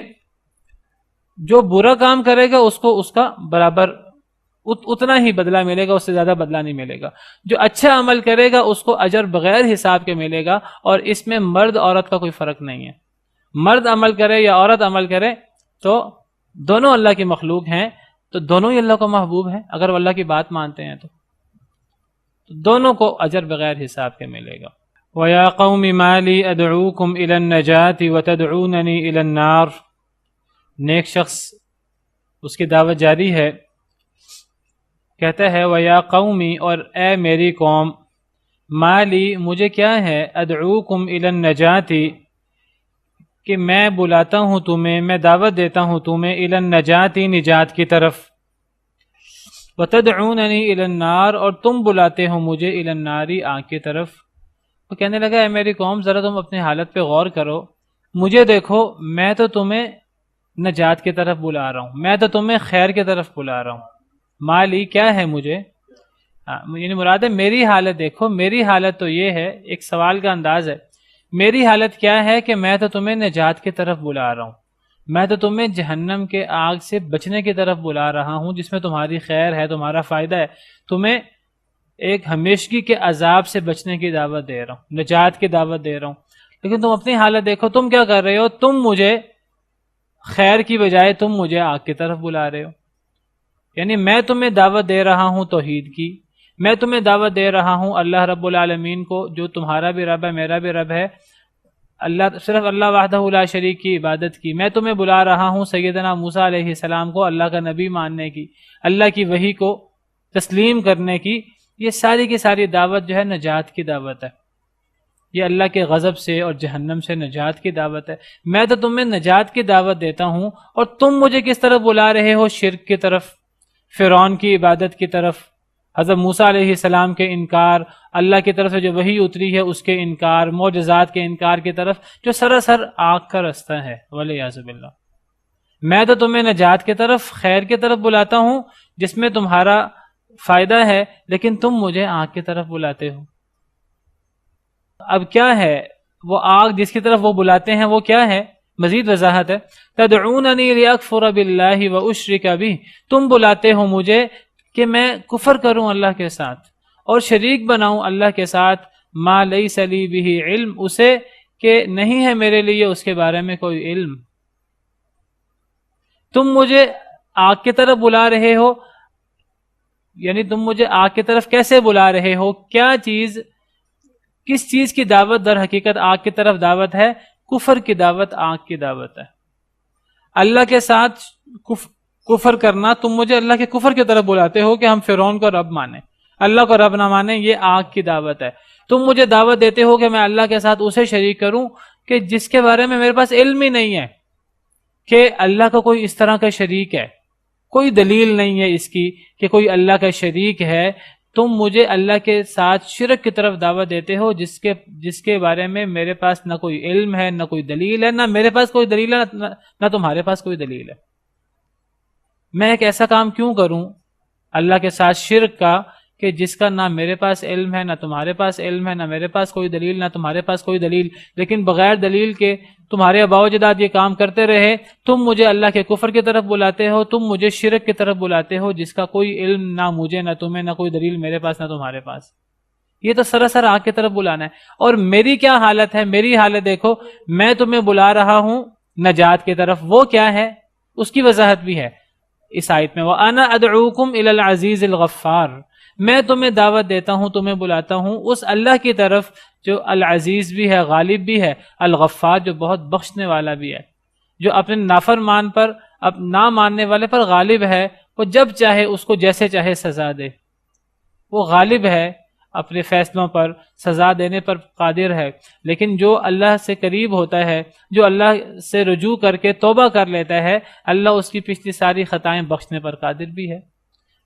جو برا کام کرے گا اس کو اس کا برابر اتنا ہی بدلہ ملے گا، اس سے زیادہ بدلہ نہیں ملے گا۔ جو اچھا عمل کرے گا اس کو اجر بغیر حساب کے ملے گا، اور اس میں مرد عورت کا کوئی فرق نہیں ہے۔ مرد عمل کرے یا عورت عمل کرے تو دونوں اللہ کی مخلوق ہیں، تو دونوں ہی اللہ کو محبوب ہیں۔ اگر وہ اللہ کی بات مانتے ہیں تو دونوں کو اجر بغیر حساب کے ملے گا۔ وَيَا قَوْمِ مَا لِي أَدْعُوكُمْ إِلَى النَّجَاةِ وَتَدْعُونَنِي إِلَى النَّارِ۔ نیک شخص اس کی دعوت جاری ہے، کہتا ہے وَيَا قَوْمِ، اور اے میری قوم، مَا لِي، مجھے کیا ہے، أَدْعُوكُمْ إِلَى النَّجَاةِ، کہ میں بلاتا ہوں تمہیں، میں دعوت دیتا ہوں تمہیں، إِلَى النَّجَاةِ، نجات کی طرف، وَتَدْعُونَنِي إِلَى النَّارِ، اور تم بلاتے ہو مجھے إِلَى النَّارِ، آگ کی طرف۔ وہ کہنے لگا اے میری قوم، ذرا تم اپنی حالت پہ غور کرو، مجھے دیکھو، میں تو تمہیں نجات کی طرف بلا رہا ہوں، میں تو تمہیں خیر کی طرف بلا رہا ہوں۔ مالی کیا ہے مجھے، یعنی مراد ہے میری حالت دیکھو، میری حالت تو یہ ہے، ایک سوال کا انداز ہے، میری حالت کیا ہے کہ میں تو تمہیں نجات کی طرف بلا رہا ہوں، میں تو تمہیں جہنم کے آگ سے بچنے کی طرف بلا رہا ہوں، جس میں تمہاری خیر ہے، تمہارا فائدہ ہے، تمہیں ایک ہمیشگی کے عذاب سے بچنے کی دعوت دے رہا ہوں، نجات کی دعوت دے رہا ہوں۔ لیکن تم اپنی حالت دیکھو، تم کیا کر رہے ہو، تم مجھے خیر کی بجائے تم مجھے آگ کی طرف بلا رہے ہو۔ یعنی میں تمہیں دعوت دے رہا ہوں توحید کی، میں تمہیں دعوت دے رہا ہوں اللہ رب العالمین کو، جو تمہارا بھی رب ہے، میرا بھی رب ہے، اللہ، صرف اللہ وحدہ لا شریک کی عبادت کی۔ میں تمہیں بلا رہا ہوں سیدنا موسیٰ علیہ السلام کو اللہ کا نبی ماننے کی، اللہ کی وحی کو تسلیم کرنے کی۔ یہ ساری کی ساری دعوت جو ہے نجات کی دعوت ہے، یہ اللہ کے غضب سے اور جہنم سے نجات کی دعوت ہے۔ میں تو تمہیں نجات کی دعوت دیتا ہوں، اور تم مجھے کس طرف بلا رہے ہو، شرک کی طرف، فرعون کی عبادت کی طرف، حضرت موسیٰ علیہ السلام کے انکار، اللہ کی طرف سے جو وحی اتری ہے اس کے انکار، معجزات کے انکار کی طرف، جو سراسر آگ کا رستہ ہے، والعیاذ باللہ۔ میں تو تمہیں نجات کی طرف، خیر کی طرف بلاتا ہوں جس میں تمہارا فائدہ ہے، لیکن تم مجھے آگ کی طرف بلاتے ہو۔ اب کیا ہے وہ آگ جس کی طرف وہ بلاتے ہیں، وہ کیا ہے؟ مزید وضاحت ہے، تدعوننی لیکفر باللہ واشرک بہ، تم بلاتے ہو مجھے کہ میں کفر کروں اللہ کے ساتھ اور شریک بناؤں اللہ کے ساتھ، ما لیس لی بہ علم، اسے کہ نہیں ہے میرے لیے اس کے بارے میں کوئی علم۔ تم مجھے آگ کی طرف بلا رہے ہو، یعنی تم مجھے آگ کی طرف کیسے بلا رہے ہو؟ کیا چیز، کس چیز کی دعوت در حقیقت آگ کی طرف دعوت ہے؟ کفر کی دعوت آگ کی دعوت ہے۔ اللہ کے ساتھ کفر کرنا، تم مجھے اللہ کے کفر کی طرف بلاتے ہو کہ ہم فرعون کو رب مانیں، اللہ کو رب نہ مانیں، یہ آگ کی دعوت ہے۔ تم مجھے دعوت دیتے ہو کہ میں اللہ کے ساتھ اسے شریک کروں کہ جس کے بارے میں میرے پاس علم ہی نہیں ہے کہ اللہ کا کوئی اس طرح کا شریک ہے، کوئی دلیل نہیں ہے اس کی کہ کوئی اللہ کا شریک ہے۔ تم مجھے اللہ کے ساتھ شرک کی طرف دعوت دیتے ہو جس کے بارے میں میرے پاس نہ کوئی علم ہے، نہ کوئی دلیل ہے، نہ میرے پاس کوئی دلیل ہے، نہ تمہارے پاس کوئی دلیل ہے۔ میں ایک ایسا کام کیوں کروں اللہ کے ساتھ شرک کا کہ جس کا نہ میرے پاس علم ہے، نہ تمہارے پاس علم ہے، نہ میرے پاس کوئی دلیل، نہ تمہارے پاس کوئی دلیل، لیکن بغیر دلیل کے تمہارے آباء و اجداد یہ کام کرتے رہے، تم مجھے اللہ کے کفر کی طرف بلاتے ہو، تم مجھے شرک کی طرف بلاتے ہو جس کا کوئی علم نہ مجھے، نہ تمہیں، نہ کوئی دلیل میرے پاس، نہ تمہارے پاس۔ یہ تو سراسر آگ کی طرف بلانا ہے۔ اور میری کیا حالت ہے؟ میری حالت دیکھو، میں تمہیں بلا رہا ہوں نجات کی طرف، وہ کیا ہے اس کی وضاحت بھی ہے اس آیت میں، وَأَنَا أَدْعُوكُمْ إِلَى الْعَزِيزِ الْغَفَّارِ، میں تمہیں دعوت دیتا ہوں، تمہیں بلاتا ہوں اس اللہ کی طرف جو العزیز بھی ہے، غالب بھی ہے، الغفار جو بہت بخشنے والا بھی ہے، جو اپنے نافرمان پر، نہ ماننے والے پر غالب ہے، وہ جب چاہے اس کو جیسے چاہے سزا دے، وہ غالب ہے، اپنے فیصلوں پر سزا دینے پر قادر ہے۔ لیکن جو اللہ سے قریب ہوتا ہے، جو اللہ سے رجوع کر کے توبہ کر لیتا ہے، اللہ اس کی پچھلی ساری خطائیں بخشنے پر قادر بھی ہے۔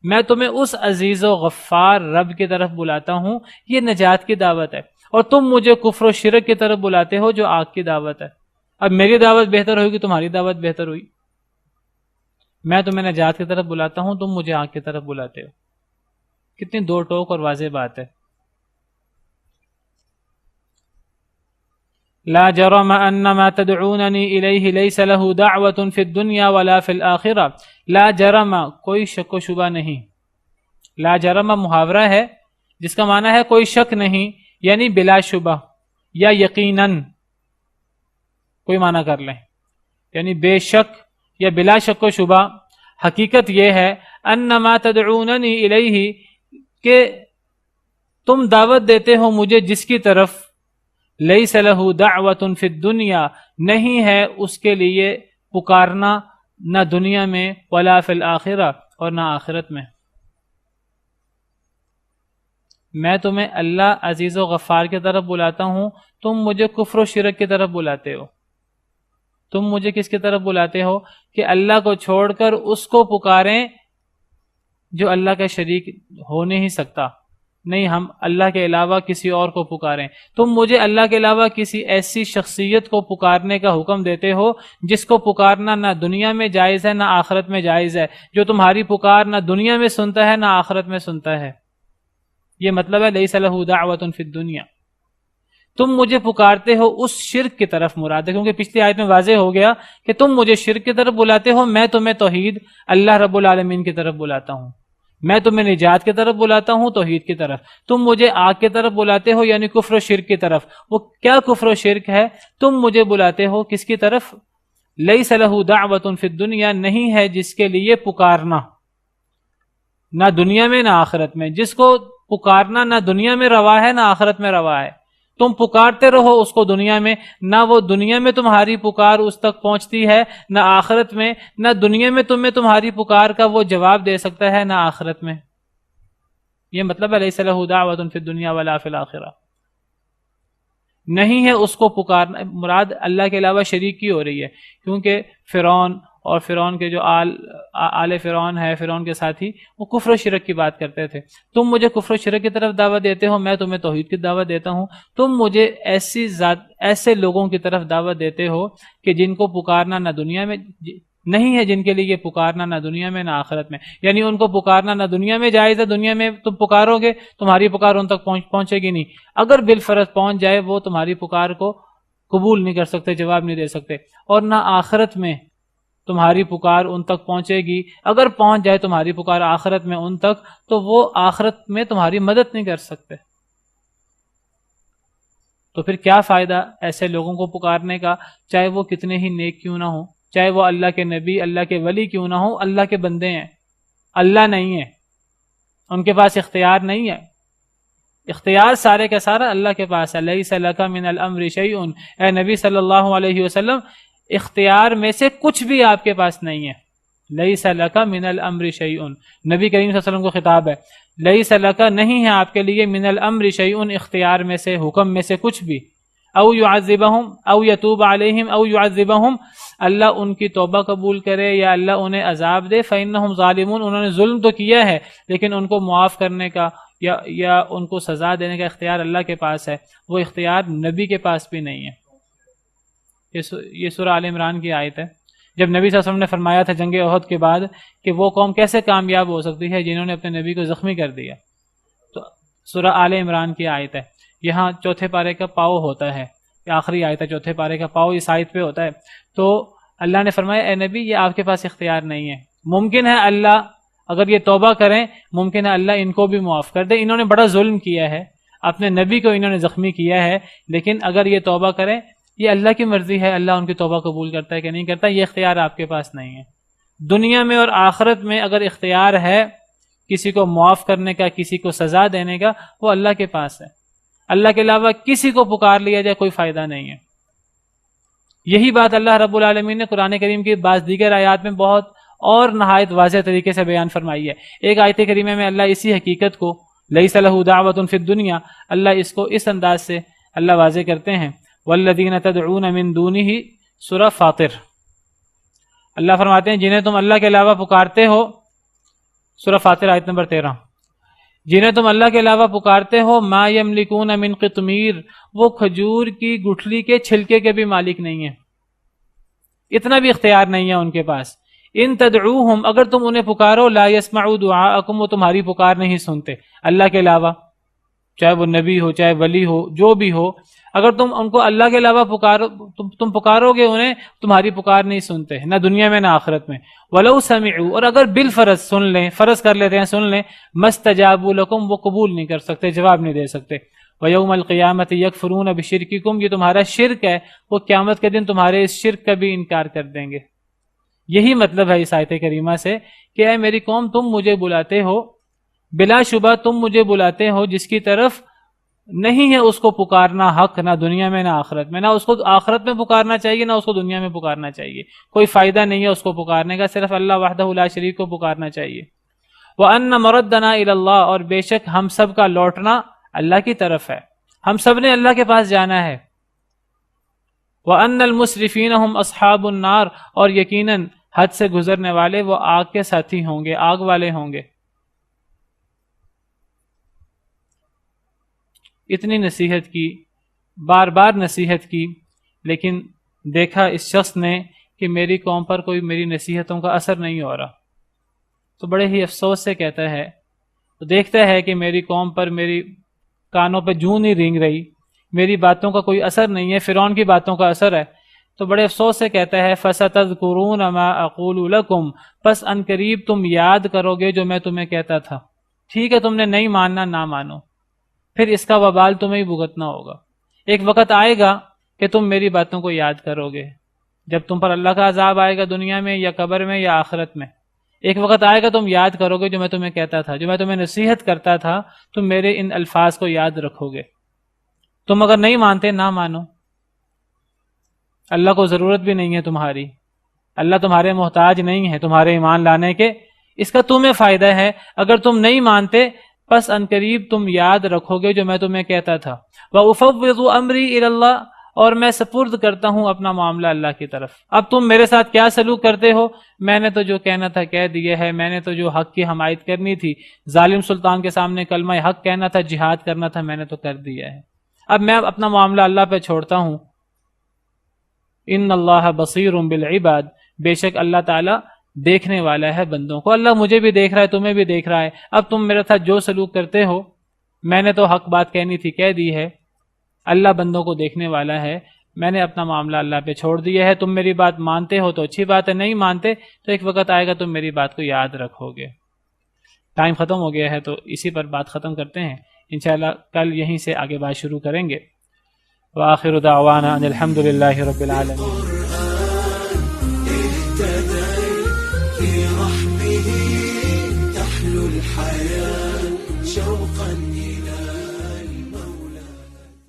میں تمہیں اس عزیز و غفار رب کی طرف بلاتا ہوں، یہ نجات کی دعوت ہے، اور تم مجھے کفر و شرک کی طرف بلاتے ہو جو آگ کی دعوت ہے۔ اب میری دعوت بہتر ہوگی، تمہاری دعوت بہتر ہوئی۔ میں تمہیں نجات کی طرف بلاتا ہوں، تم مجھے آگ کی طرف بلاتے ہو۔ کتنی دو ٹوک اور واضح بات ہے۔ لا جرم ان ما تدعوننی الیہ لیس له دعوة فی الدنیا ولا فی الآخرہ۔ لا جرم، کوئی شک و شبہ نہیں۔ لا جرم محاورہ ہے جس کا معنی ہے کوئی شک نہیں، یعنی بلا شبہ یا یقیناً، کوئی معنی کر لیں، یعنی بے شک یا بلا شک و شبہ۔ حقیقت یہ ہے ان ما تدعوننی الیہ، کہ تم دعوت دیتے ہو مجھے جس کی طرف، لیس لہ دعوۃ فی الدنیا، نہیں ہے اس کے لیے پکارنا نہ دنیا میں، ولا فی الآخرہ، اور نہ آخرت میں۔ میں تمہیں اللہ عزیز و غفار کی طرف بلاتا ہوں، تم مجھے کفر و شرک کی طرف بلاتے ہو۔ تم مجھے کس کی طرف بلاتے ہو؟ کہ اللہ کو چھوڑ کر اس کو پکاریں جو اللہ کا شریک ہو نہیں سکتا، نہیں ہم اللہ کے علاوہ کسی اور کو پکاریں۔ تم مجھے اللہ کے علاوہ کسی ایسی شخصیت کو پکارنے کا حکم دیتے ہو جس کو پکارنا نہ دنیا میں جائز ہے نہ آخرت میں جائز ہے، جو تمہاری پکار نہ دنیا میں سنتا ہے نہ آخرت میں سنتا ہے۔ یہ مطلب ہے لیس لہ دعوۃ فی الدنیا۔ تم مجھے پکارتے ہو اس شرک کی طرف، مراد ہے کیونکہ پچھلی آیت میں واضح ہو گیا کہ تم مجھے شرک کی طرف بلاتے ہو، میں تمہیں توحید اللہ رب العالمین کی طرف بلاتا ہوں۔ میں تمہیں نجات کی طرف بلاتا ہوں، توحید کی طرف۔ تم مجھے آگ کی طرف بلاتے ہو، یعنی کفر و شرک کی طرف۔ وہ کیا کفر و شرک ہے؟ تم مجھے بلاتے ہو کس کی طرف؟ لیس لہ دعوۃ فی الدنیا، نہیں ہے جس کے لیے پکارنا نہ دنیا میں نہ آخرت میں، جس کو پکارنا نہ دنیا میں روا ہے نہ آخرت میں روا ہے۔ تم پکارتے رہو اس کو دنیا میں، نہ وہ دنیا میں تمہاری پکار اس تک پہنچتی ہے، نہ آخرت میں، نہ دنیا میں تمہیں تمہاری پکار کا وہ جواب دے سکتا ہے، نہ آخرت میں۔ یہ مطلب ہے لیس لہ دعوۃ فی الدنیا ولا فی الآخرہ، نہیں ہے اس کو پکارنا۔ مراد اللہ کے علاوہ شریک کی ہو رہی ہے، کیونکہ فرعون اور فرعون کے جو آل فرعون ہے، فرعون کے ساتھی، وہ کفر و شرک کی بات کرتے تھے۔ تم مجھے کفر و شرک کی طرف دعوت دیتے ہو، میں تمہیں توحید کی دعوت دیتا ہوں۔ تم مجھے ایسے لوگوں کی طرف دعوت دیتے ہو کہ جن کو پکارنا نہ دنیا میں نہیں ہے، جن کے لیے یہ پکارنا نہ دنیا میں نہ آخرت میں، یعنی ان کو پکارنا نہ دنیا میں جائز ہے، دنیا میں تم پکارو گے تمہاری پکار ان تک پہنچے گی نہیں، اگر بالفرض پہنچ جائے وہ تمہاری پکار کو قبول نہیں کر سکتے، جواب نہیں دے سکتے، اور نہ آخرت میں تمہاری پکار ان تک پہنچے گی۔ اگر پہنچ جائے تمہاری پکار آخرت میں ان تک، تو وہ آخرت میں تمہاری مدد نہیں کر سکتے۔ تو پھر کیا فائدہ ایسے لوگوں کو پکارنے کا، چاہے وہ کتنے ہی نیک کیوں نہ ہوں؟ چاہے وہ اللہ کے نبی، اللہ کے ولی کیوں نہ ہو، اللہ کے بندے ہیں، اللہ نہیں ہے، ان کے پاس اختیار نہیں ہے، اختیار سارے کا سارا اللہ کے پاس ہے۔ لیس لک من الامر شیء، اے نبی صلی اللہ علیہ وسلم اختیار میں سے کچھ بھی آپ کے پاس نہیں ہے۔ لیس لک من الامر شیء، نبی کریم صلی اللہ علیہ وسلم کو خطاب ہے، لیس لک نہیں ہے آپ کے لیے من الامر شیء، اختیار میں سے، حکم میں سے کچھ بھی، او یعذبہم او یتوب علیہم او یعذبہم، اللہ ان کی توبہ قبول کرے یا اللہ انہیں عذاب دے، فإنہم ظالمون، انہوں نے ظلم تو کیا ہے لیکن ان کو معاف کرنے کا یا ان کو سزا دینے کا اختیار اللہ کے پاس ہے، وہ اختیار نبی کے پاس بھی نہیں ہے۔ یہ سورہ آل عمران کی آیت ہے۔ جب نبی صلی اللہ علیہ وسلم نے فرمایا تھا جنگ احد کے بعد کہ وہ قوم کیسے کامیاب ہو سکتی ہے جنہوں نے اپنے نبی کو زخمی کر دیا، تو سورہ آل عمران کی آیت ہے، یہاں چوتھے پارے کا پاؤ ہوتا ہے، یہ آخری آیت ہے چوتھے پارے کا پاؤ اس آیت پہ ہوتا ہے۔ تو اللہ نے فرمایا اے نبی یہ آپ کے پاس اختیار نہیں ہے، ممکن ہے اللہ اگر یہ توبہ کریں ممکن ہے اللہ ان کو بھی معاف کر دے، انہوں نے بڑا ظلم کیا ہے، اپنے نبی کو انہوں نے زخمی کیا ہے، لیکن اگر یہ توبہ کریں یہ اللہ کی مرضی ہے، اللہ ان کی توبہ قبول کرتا ہے کہ نہیں کرتا، یہ اختیار آپ کے پاس نہیں ہے۔ دنیا میں اور آخرت میں اگر اختیار ہے کسی کو معاف کرنے کا، کسی کو سزا دینے کا، وہ اللہ کے پاس ہے، اللہ کے علاوہ کسی کو پکار لیا جائے کوئی فائدہ نہیں ہے۔ یہی بات اللہ رب العالمین نے قرآن کریم کی بعض دیگر آیات میں بہت اور نہایت واضح طریقے سے بیان فرمائی ہے۔ ایک آیت کریمہ میں اللہ اسی حقیقت کو لیس لہ دعوۃ فی الدنیا، اللہ اس کو اس انداز سے اللہ واضح کرتے ہیں، والذین تدعون من دونہ، سورہ فاطر، اللہ فرماتے ہیں جنہیں تم اللہ کے علاوہ پکارتے ہو، سورہ فاطر آیت نمبر 13، جنہیں تم اللہ کے علاوہ پکارتے ہو، ما یملکون من قطمیر، وہ کھجور کی گٹھلی کے چھلکے کے بھی مالک نہیں ہیں، اتنا بھی اختیار نہیں ہے ان کے پاس۔ ان تدعوہم، اگر تم انہیں پکارو، لا یسمعوا دعاءکم، وہ تمہاری پکار نہیں سنتے، اللہ کے علاوہ چاہے وہ نبی ہو چاہے ولی ہو جو بھی ہو، اگر تم ان کو اللہ کے علاوہ پکارو، تم پکارو گے انہیں، تمہاری پکار نہیں سنتے، نہ دنیا میں نہ آخرت میں۔ ولو سمعوا، اور اگر بالفرض سن لیں، فرض کر لیتے ہیں سن لیں، مستجابوا لکم، وہ قبول نہیں کر سکتے، جواب نہیں دے سکتے۔ وَيَوْمَ الْقِيَامَةِ يَكْفُرُونَ بِشِرْكِكُمْ، یہ تمہارا شرک ہے، وہ قیامت کے دن تمہارے اس شرک کا بھی انکار کر دیں گے۔ یہی مطلب ہے اس آیت کریمہ سے کہ اے میری قوم تم مجھے بلاتے ہو، بلا شبہ تم مجھے بلاتے ہو جس کی طرف نہیں ہے اس کو پکارنا حق، نہ دنیا میں نہ آخرت میں، نہ اس کو آخرت میں پکارنا چاہیے نہ اس کو دنیا میں پکارنا چاہیے، کوئی فائدہ نہیں ہے اس کو پکارنے کا، صرف اللہ وحدہ لا شریک کو پکارنا چاہیے۔ وَأَنَّ مَرَدَّنَا إِلَى اللَّهِ، اور بے شک ہم سب کا لوٹنا اللہ کی طرف ہے، ہم سب نے اللہ کے پاس جانا ہے۔ وَأَنَّ الْمُسْرِفِينَ هُمْ أَصْحَابُ النَّارِ، اور یقیناً حد سے گزرنے والے وہ آگ کے ساتھی ہوں گے، آگ والے ہوں گے۔ اتنی نصیحت کی، بار بار نصیحت کی، لیکن دیکھا اس شخص نے کہ میری قوم پر کوئی میری نصیحتوں کا اثر نہیں ہو رہا، تو بڑے ہی افسوس سے کہتا ہے، تو دیکھتا ہے کہ میری قوم پر میری کانوں پہ جوں نہیں رینگ رہی، میری باتوں کا کوئی اثر نہیں ہے، فرعون کی باتوں کا اثر ہے، تو بڑے افسوس سے کہتا ہے فَسَتَذْكُرُونَ مَا أَقُولُ لَكُمْ، پس ان قریب تم یاد کرو گے جو میں تمہیں کہتا تھا۔ ٹھیک ہے تم نے نہیں ماننا، نہ مانو، پھر اس کا وبال تمہیں ہی بھگتنا ہوگا۔ ایک وقت آئے گا کہ تم میری باتوں کو یاد کرو گے، جب تم پر اللہ کا عذاب آئے گا دنیا میں یا قبر میں یا آخرت میں، ایک وقت آئے گا تم یاد کرو گے جو میں تمہیں کہتا تھا، جو میں تمہیں نصیحت کرتا تھا، تم میرے ان الفاظ کو یاد رکھو گے۔ تم اگر نہیں مانتے نہ مانو، اللہ کو ضرورت بھی نہیں ہے تمہاری، اللہ تمہارے محتاج نہیں ہے تمہارے ایمان لانے کے، اس کا تمہیں فائدہ ہے۔ اگر تم نہیں مانتے پس انقریب تم یاد رکھو گے جو میں تمہیں کہتا تھا۔ وَأُفَوِّضُ أَمْرِي إِلَى اللَّهِ، اور میں سپرد کرتا ہوں اپنا معاملہ اللہ کی طرف۔ اب تم میرے ساتھ کیا سلوک کرتے ہو، میں نے تو جو کہنا تھا کہہ دیا ہے، میں نے تو جو حق کی حمایت کرنی تھی، ظالم سلطان کے سامنے کلمہ حق کہنا تھا، جہاد کرنا تھا، میں نے تو کر دیا ہے، اب میں اپنا معاملہ اللہ پہ چھوڑتا ہوں۔ ان اللہ بصیر بالعباد، بے شک اللہ تعالیٰ دیکھنے والا ہے بندوں کو، اللہ مجھے بھی دیکھ رہا ہے، تمہیں بھی دیکھ رہا ہے۔ اب تم میرے ساتھ جو سلوک کرتے ہو، میں نے تو حق بات کہنی تھی کہہ دی ہے، اللہ بندوں کو دیکھنے والا ہے، میں نے اپنا معاملہ اللہ پہ چھوڑ دیا ہے۔ تم میری بات مانتے ہو تو اچھی بات ہے، نہیں مانتے تو ایک وقت آئے گا تم میری بات کو یاد رکھو گے۔ ٹائم ختم ہو گیا ہے تو اسی پر بات ختم کرتے ہیں، انشاءاللہ کل یہیں سے آگے بات شروع کریں گے۔ وآخر دعوانا ان الحمد للہ رب العالمین۔